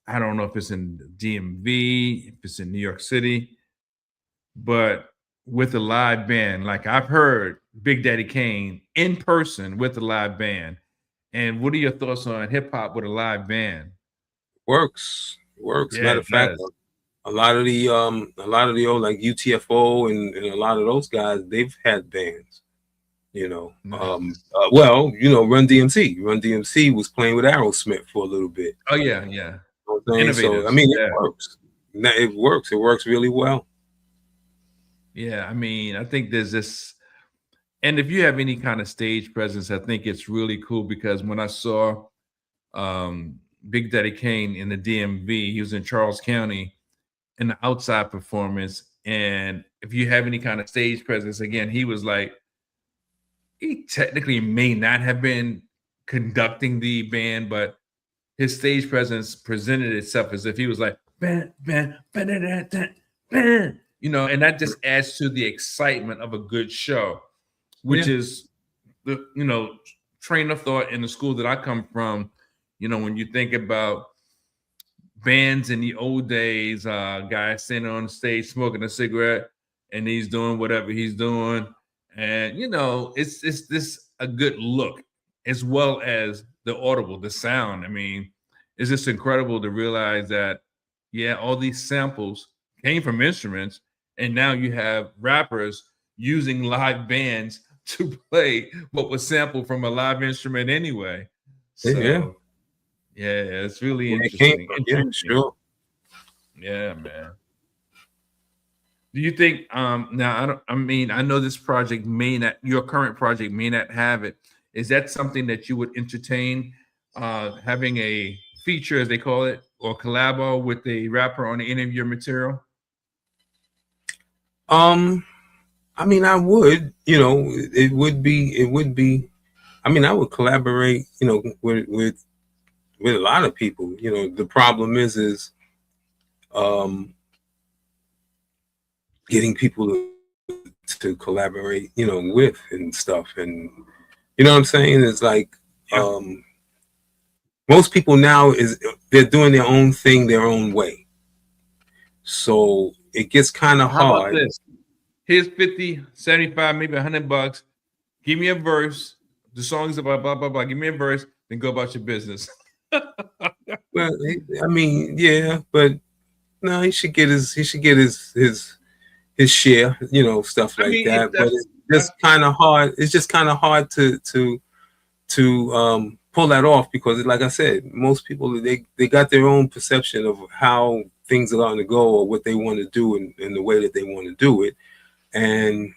I don't know if it's in DMV, if it's in New York City, but with a live band. Like, I've heard Big Daddy Kane in person with a live band. And what are your thoughts on hip hop with a live band? Works. Yeah, matter of fact, a lot of the old, like UTFO and a lot of those guys, they've had bands. Nice. Run DMC. Run DMC was playing with Aerosmith for a little bit. Oh yeah. So I mean, it works. It works. It works really well. Yeah, I mean, I think there's this, and if you have any kind of stage presence, I think it's really cool, because when I saw Big Daddy Kane in the DMV, he was in Charles County in the outside performance. And if you have any kind of stage presence, again, he was like, he technically may not have been conducting the band, but his stage presence presented itself as if he was like, and that just adds to the excitement of a good show, which is the, train of thought in the school that I come from. When you think about bands in the old days, guys standing on the stage smoking a cigarette and he's doing whatever he's doing. And, it's this a good look. as well as the audible, the sound. I mean, it's just incredible to realize that, yeah, all these samples came from instruments, and now you have rappers using live bands to play what was sampled from a live instrument anyway. So, yeah, it's really Where it came interesting. from. Yeah, sure. Yeah, man. Do you think now I know this project may not, your current project may not have it. Is that something that you would entertain having a feature, as they call it, or collabo with a rapper on any of your material? I mean, I would, it would be, I mean, I would collaborate, with a lot of people. The problem is getting people to collaborate, with and stuff. And you know what I'm saying? It's like, most people now they're doing their own thing, their own way. So it gets kind of hard. How about this? Here's 50, 75, maybe $100. Give me a verse. The song is about blah, blah, blah. Give me a verse, then go about your business. Well, I mean, yeah, but no, he should get his share, stuff like that. But it's just kind of hard. It's just kind of hard to pull that off, because, like I said, most people they got their own perception of how things are going to go, or what they want to do, and the way that they want to do it. And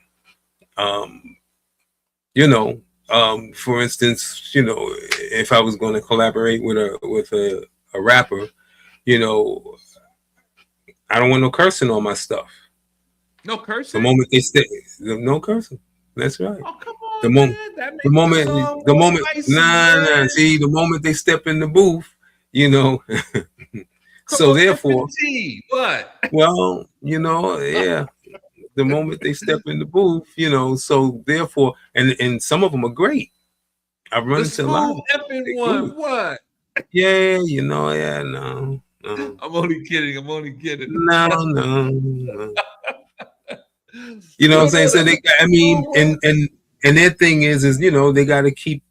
for instance, if I was going to collaborate with a rapper, I don't want no cursing on my stuff. No cursing. The moment they say no cursing, that's right. Oh, come on, the moment, nah. See, the moment they step in the booth, so therefore, what? Well, yeah. The moment they step in the booth, so therefore, and some of them are great. I've run into a lot. One. What? Yeah, no. I'm only kidding. No. You know what I'm saying? So and their thing is they gotta keep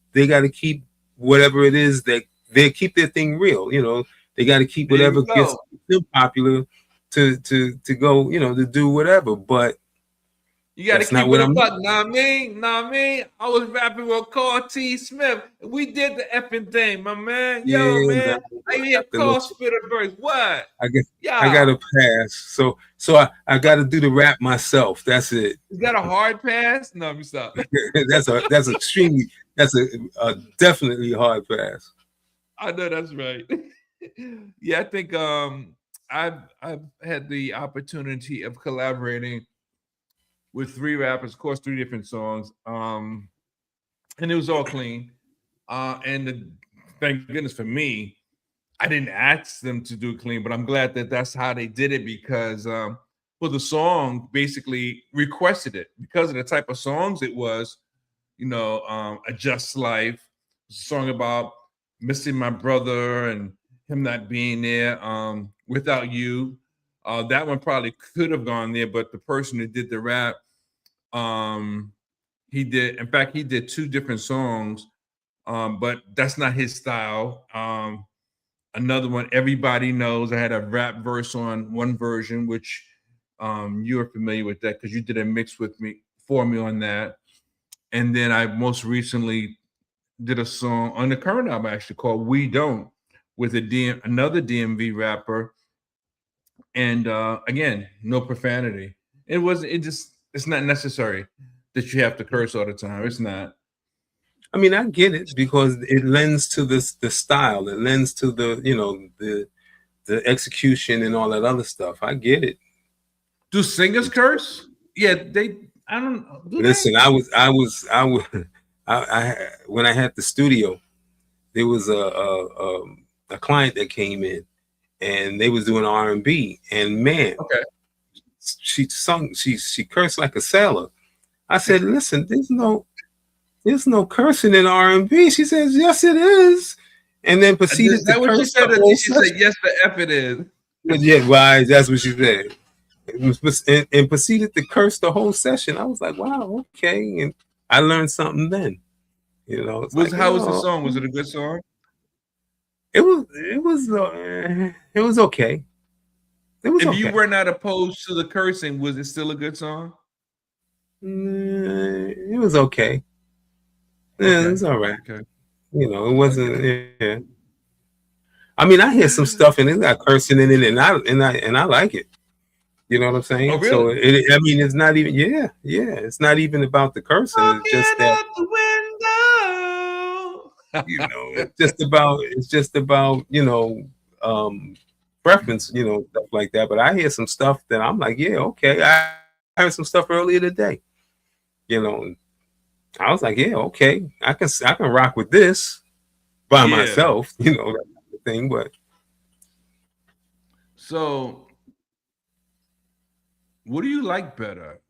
whatever it is that they keep their thing real. They gotta keep whatever gets them popular to go, to do whatever. But you gotta keep it a buck. Nah, me. I was rapping with Carl T. Smith. We did the effing thing, my man. Yo, man. I hear Carl spit a verse. What? I got to pass. So I got to do the rap myself. That's it. Is that a hard pass? No, me stop. that's a definitely hard pass. I know that's right. Yeah, I think I've had the opportunity of collaborating with 3 rappers, of course, 3 different songs, and it was all clean. Thank goodness for me, I didn't ask them to do it clean, but I'm glad that that's how they did it, because the song basically requested it because of the type of songs it was. A Just Life, a song about missing my brother and him not being there. Without You. That one probably could have gone there, but the person who did the rap, he did 2 different songs, but that's not his style. Another one, Everybody Knows, I had a rap verse on one version, which you're familiar with that because you did a mix for me on that. And then I most recently did a song on the current album actually called We Don't with another DMV rapper. And again, no profanity. It's not necessary that you have to curse all the time. It's not. I mean, I get it because it lends to the style. It lends to the execution and all that other stuff. I get it. Do singers curse? Yeah, I don't know. Listen, I when I had the studio, there was a client that came in, and they was doing R&B, and man, okay, she cursed like a sailor. I said, listen, there's no cursing in R&B. She says, yes, it is, and then proceeded to curse. She said, she said, yes, the F it is. Yeah, right. That's what she said, and proceeded to curse the whole session. I was like, wow, okay, and I learned something then. You know, it's How was the song? Was it a good song? It was okay. It was If okay. you were not opposed to the cursing, was it still a good song? It was okay. Yeah, it was all right. Okay. You know, it wasn't. Yeah. I mean, I hear some stuff and it's got cursing in it, and I like it. You know what I'm saying? Oh, really? So I mean, it's not even. Yeah. It's not even about the cursing. It's just that. Out the window. You know, it's just about preference, stuff like that. But I hear some stuff that I'm like, yeah, okay. I heard some stuff earlier today. I was like, yeah, okay. I can rock with this by myself, that kind of thing. But so, what do you like better?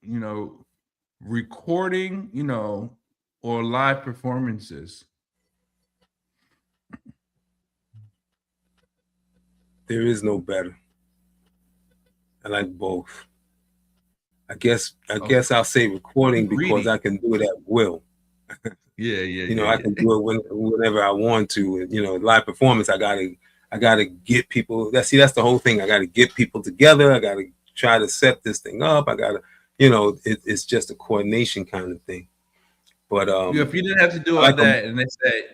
Recording, or live performances? there is no better. I like both. I guess I'll say recording because I can do it at will. Yeah. I can do it whenever I want to. Live performance, I gotta get people. That's the whole thing. I gotta get people together. I gotta try to set this thing up. I gotta, it's just a coordination kind of thing. But if you didn't have to do all that, and they say,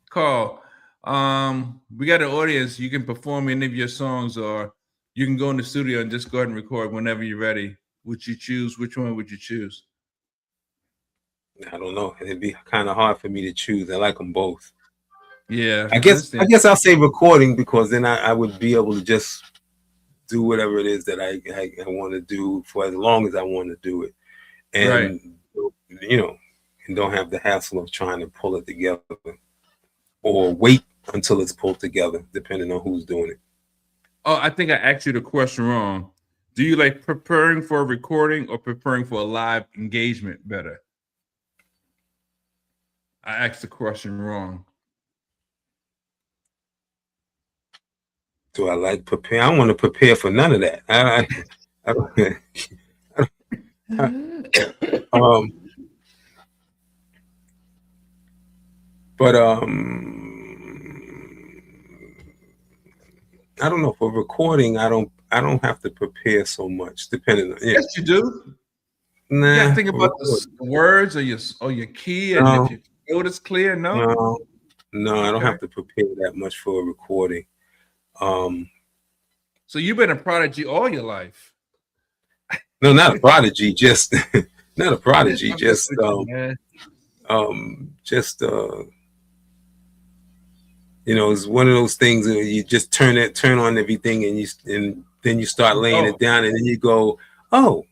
Carl, we got an audience, you can perform any of your songs, or you can go in the studio and just go ahead and record whenever you're ready. Would you choose? Which one would you choose? I don't know. It'd be kind of hard for me to choose. I like them both. Yeah. I guess I'll say recording because then I would be able to just do whatever it is that I want to do for as long as I want to do it. And, and don't have the hassle of trying to pull it together or wait until it's pulled together, depending on who's doing it. Oh, I think I asked you the question wrong. Do you like preparing for a recording or preparing for a live engagement better? I asked the question wrong. Do I like prepare? I don't want to prepare for none of that. I don't know. For recording, I don't have to prepare so much. Depending on Yes, you do. Nah, you gotta think about the words or your key, and if your field is clear. No, I don't have to prepare that much for a recording. So you've been a prodigy all your life. No, not a prodigy, just not a prodigy, just it's one of those things where you just turn on everything and then you start laying it down and then you go, oh,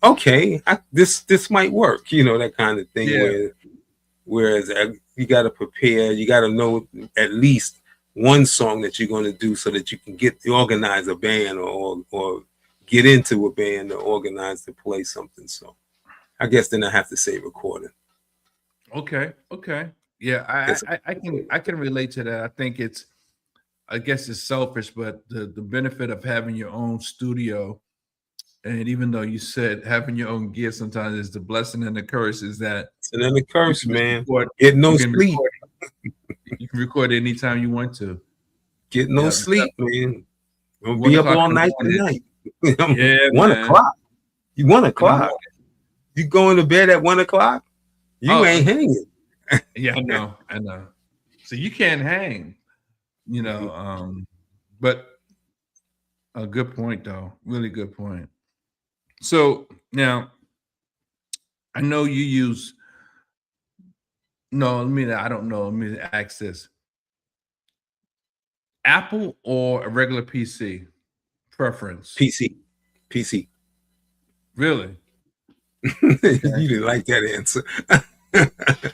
okay, this might work, that kind of thing. Yeah. Whereas you got to prepare, you got to know at least one song that you're going to do so that you can organize a band or get into a band or organize to play something. So I guess then I have to say recording. Okay. Yeah, I can relate to that. I think I guess it's selfish, but the benefit of having your own studio, and even though you said having your own gear sometimes is the blessing and the curse, is that and then the curse, man. Get no sleep. You can record anytime you want to. Get no sleep, man. We'll be up all night tonight. 1 o'clock. 1 o'clock. You going to bed at 1 o'clock? You ain't hanging. Yeah, I know. So you can't hang, but a good point though. Really good point. So now I know you use I don't know. Let me ask this. Apple or a regular PC preference? PC. Really? You didn't like that answer.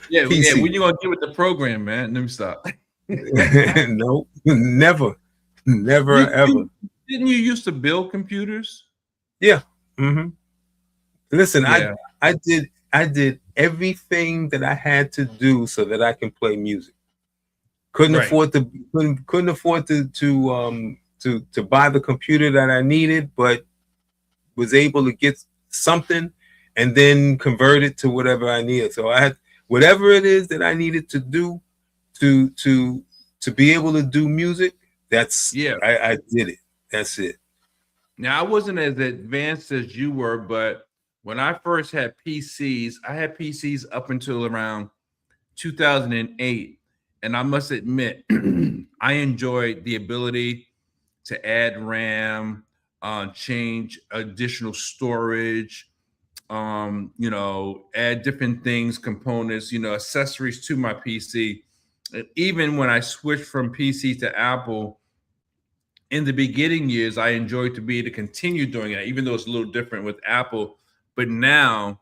Yeah. When you gonna give it the program, man? Let me stop. No, never, ever. Didn't you used to build computers? Yeah. Mm-hmm. Listen, yeah. I did everything that I had to do so that I can play music. Couldn't afford to buy the computer that I needed, but was able to get something and then convert it to whatever I needed. So whatever it is that I needed to do to be able to do music, that's I did it. That's it. Now I wasn't as advanced as you were, but when I first had PCs, I had PCs up until around 2008, and I must admit, I enjoyed the ability to add RAM, change additional storage, add different things, components, accessories to my PC. And even when I switched from PC to Apple, in the beginning years, I enjoyed to be able to continue doing it, even though it's a little different with Apple. But now,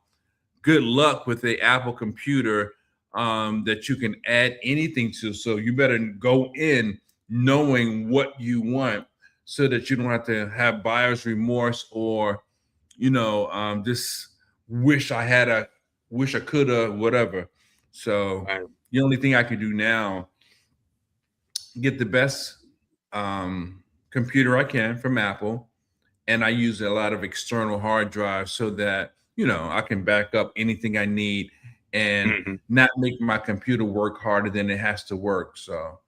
good luck with the Apple computer that you can add anything to. So you better go in knowing what you want so that you don't have to have buyer's remorse or, just wish I could have, whatever. So the only thing I can do now, get the best computer I can from Apple, and I use a lot of external hard drives so that I can back up anything I need and not make my computer work harder than it has to work. So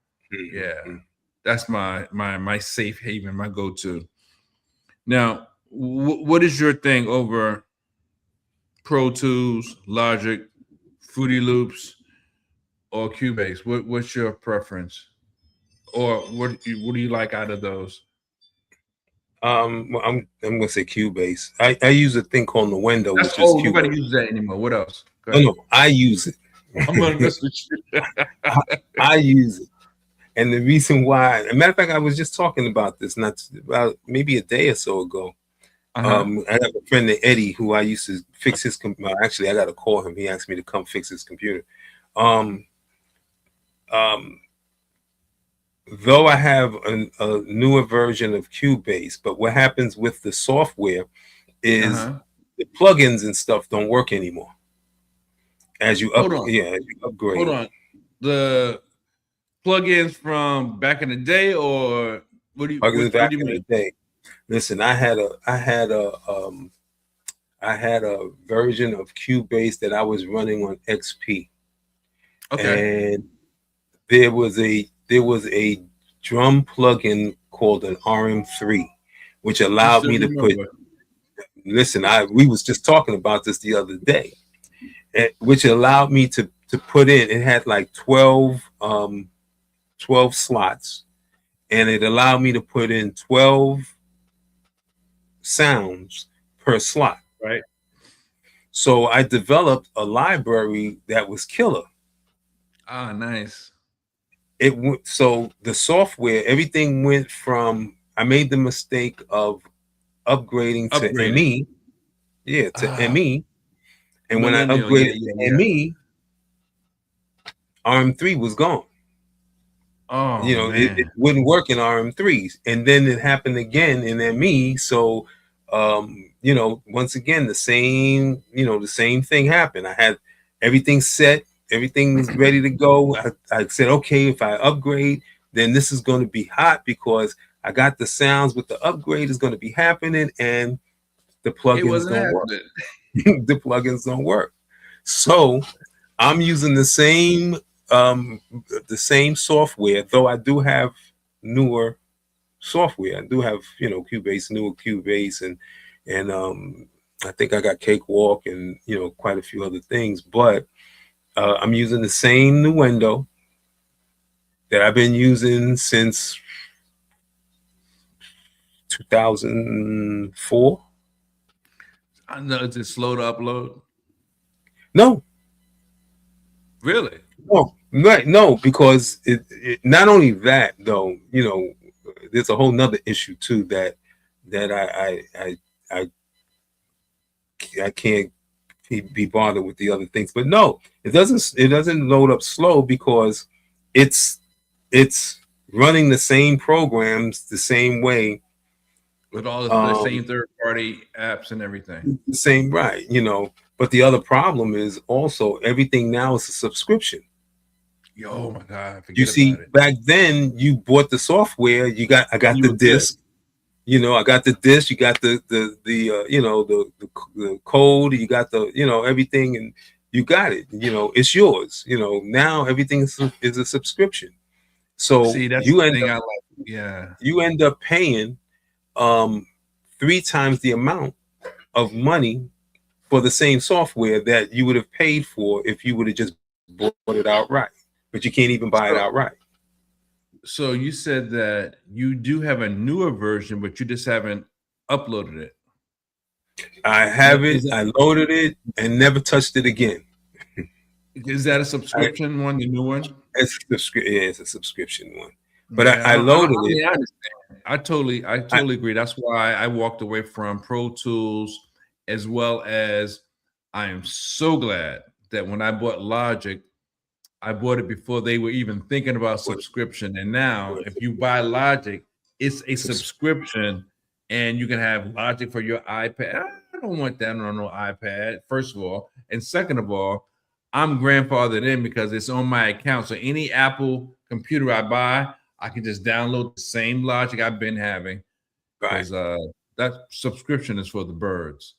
that's my safe haven, my go-to. Now, what is your thing over Pro Tools, Logic, Fruity Loops, or Cubase? What's your preference? Or what do you like out of those? Well, I'm gonna say Cubase. I use a thing called Nuendo, which is Cubase. Nobody uses that anymore. What else? No, I use it. I'm gonna mess with you. I use it, and the reason why, as a matter of fact, I was just talking about this about maybe a day or so ago. I have a friend named Eddie who I used to fix his computer. Actually, I got to call him. He asked me to come fix his computer. Though I have a newer version of Cubase, but what happens with the software is the plugins and stuff don't work anymore. As you upgrade. Hold on. The plugins from back in the day, or what do you mean? The day. Listen, I had a version of Cubase that I was running on XP. Okay. And there was a drum plugin called an RM3, which allowed me to put. Listen, we was just talking about this the other day, which allowed me to put in. It had like 12 slots, and it allowed me to put in 12 sounds per slot. Right. So I developed a library that was killer. Ah, nice. So the software, everything went from, I made the mistake of upgrading to ME. Yeah, to ME. And when I upgraded to ME, RM3 was gone. Oh, it wouldn't work in RM3s. And then it happened again in ME. So, once again, the same thing happened. I had everything set. Everything was ready to go. I said, okay, if I upgrade, then this is going to be hot because I got the sounds with the upgrade is going to be happening, and the plugins don't work. The plugins don't work. So I'm using the same software, though I do have newer software. I do have Cubase, newer Cubase, and I think I got Cakewalk and quite a few other things, but. I'm using the same Nuendo that I've been using since 2004. I know. Is it slow to upload? No. Really? No, right? No, because it not only that though. There's a whole nother issue too that I can't be bothered with the other things, but no, it doesn't load up slow because it's running the same programs the same way with all the same third-party apps and everything. The same, right? But the other problem is also everything now is a subscription. Oh my God! You see, back then you bought the software. I got the disc. I got the disc, you got the code, you got the, everything. you got it. It's yours. Now everything is a subscription. So See, that's you the end thing up I like. Yeah. you end up paying 3 times the amount of money for the same software that you would have paid for if you would have just bought it outright. But you can't even buy it outright. So you said that you do have a newer version, but you just haven't uploaded it. I have it. I loaded it and never touched it again. Is that a subscription one, the new one? It's a subscription one. But Yeah, I loaded I mean, it. I understand. I totally agree. That's why I walked away from Pro Tools, as well as I am so glad that when I bought Logic, I bought it before they were even thinking about subscription. And now, if you buy Logic, it's a subscription, and you can have Logic for your iPad. I don't want that on no iPad, first of all. And second of all, I'm grandfathered in because it's on my account. So any Apple computer I buy, I can just download the same Logic I've been having. Because that subscription is for the birds.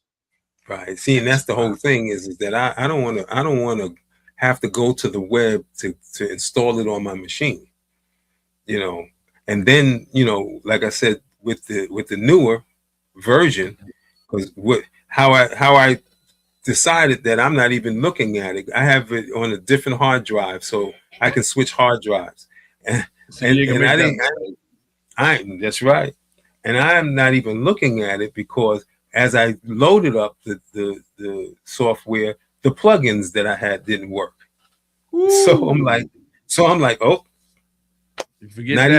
Right. See, and that's the whole thing is that I don't want to have to go to the web to install it on my machine. And then, like I said, with the newer version, because how I decided that I'm not even looking at it. I have it on a different hard drive, so I can switch hard drives. And that's right. And I'm not even looking at it because as I loaded up the software, the plugins that I had didn't work. Ooh. So I'm like, oh, not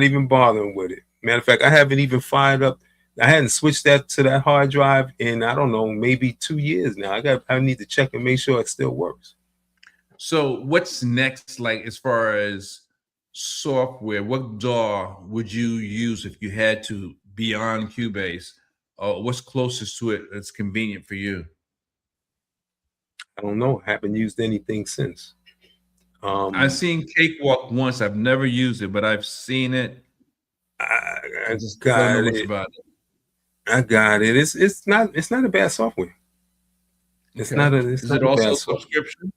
even bothering with it. Matter of fact, I haven't even fired up. I hadn't switched that to that hard drive in, I don't know, maybe 2 years now. I need to check and make sure it still works. So what's next, like as far as software? What DAW would you use if you had to beyond Cubase? What's closest to it that's convenient for you? I don't know. I haven't used anything since. I've seen Cakewalk once. I've never used it, but I've seen it. I just got it. About it. I got it. It's not a bad software. It's not a. Is it also a subscription?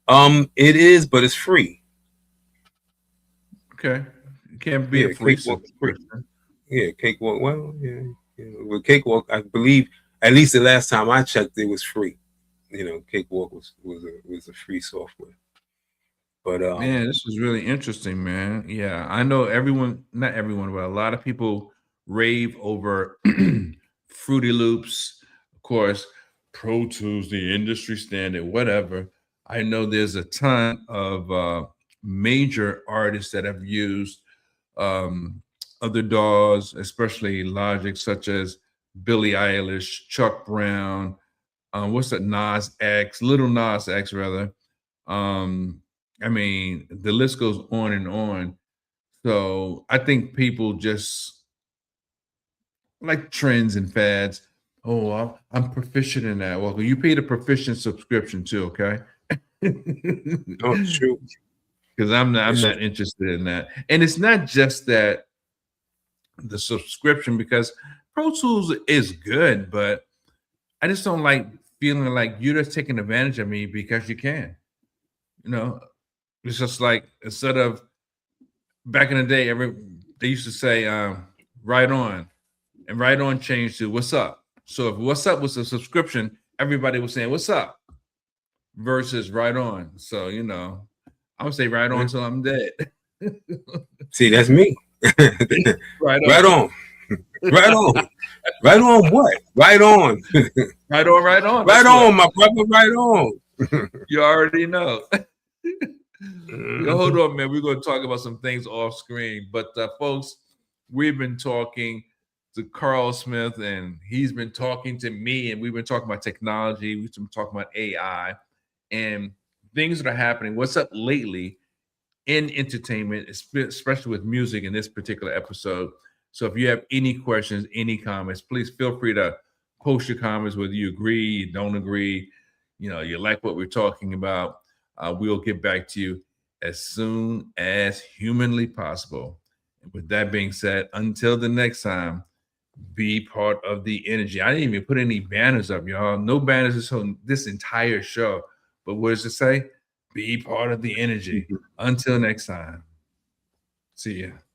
It is, but it's free. Okay, it can't be a free subscription. Yeah, Cakewalk. Well, yeah. With Cakewalk, I believe at least the last time I checked, it was free. Cakewalk was a free software. But man, this is really interesting, man. Yeah, I know not everyone, but a lot of people rave over Fruity Loops, of course, Pro Tools, the industry standard, whatever. I know there's a ton of major artists that have used other DAWs, especially Logic, such as Billie Eilish, Chuck Brown, what's that? Little Nas X, rather. I mean, the list goes on and on. So I think people just like trends and fads. Oh, I'm proficient in that. Well, you paid a proficient subscription too, okay? Oh, true. Because I'm not interested in that. And it's not just that the subscription, because Pro Tools is good, but I just don't like feeling like you're just taking advantage of me because you can. It's just like, instead of back in the day, they used to say right on, and right on changed to what's up. So if what's up was a subscription, everybody was saying what's up versus right on. So I'm gonna say right on till I'm dead. See, that's me. Right on. Right on. Right on what? Right on. Right on, right on. Right on, my brother, right on. You already know. Hold on, man. We're going to talk about some things off screen. But folks, we've been talking to Carl Smith, and he's been talking to me, and we've been talking about technology. We've been talking about AI and things that are happening. What's up lately in entertainment, especially with music in this particular episode. So if you have any questions, any comments, please feel free to post your comments, whether you agree, you don't agree, you like what we're talking about. We'll get back to you as soon as humanly possible. And with that being said, until the next time, Be part of the energy. I didn't even put any banners up, y'all. No banners this entire show. But what does it say? Be part of the energy. Until next time. See ya.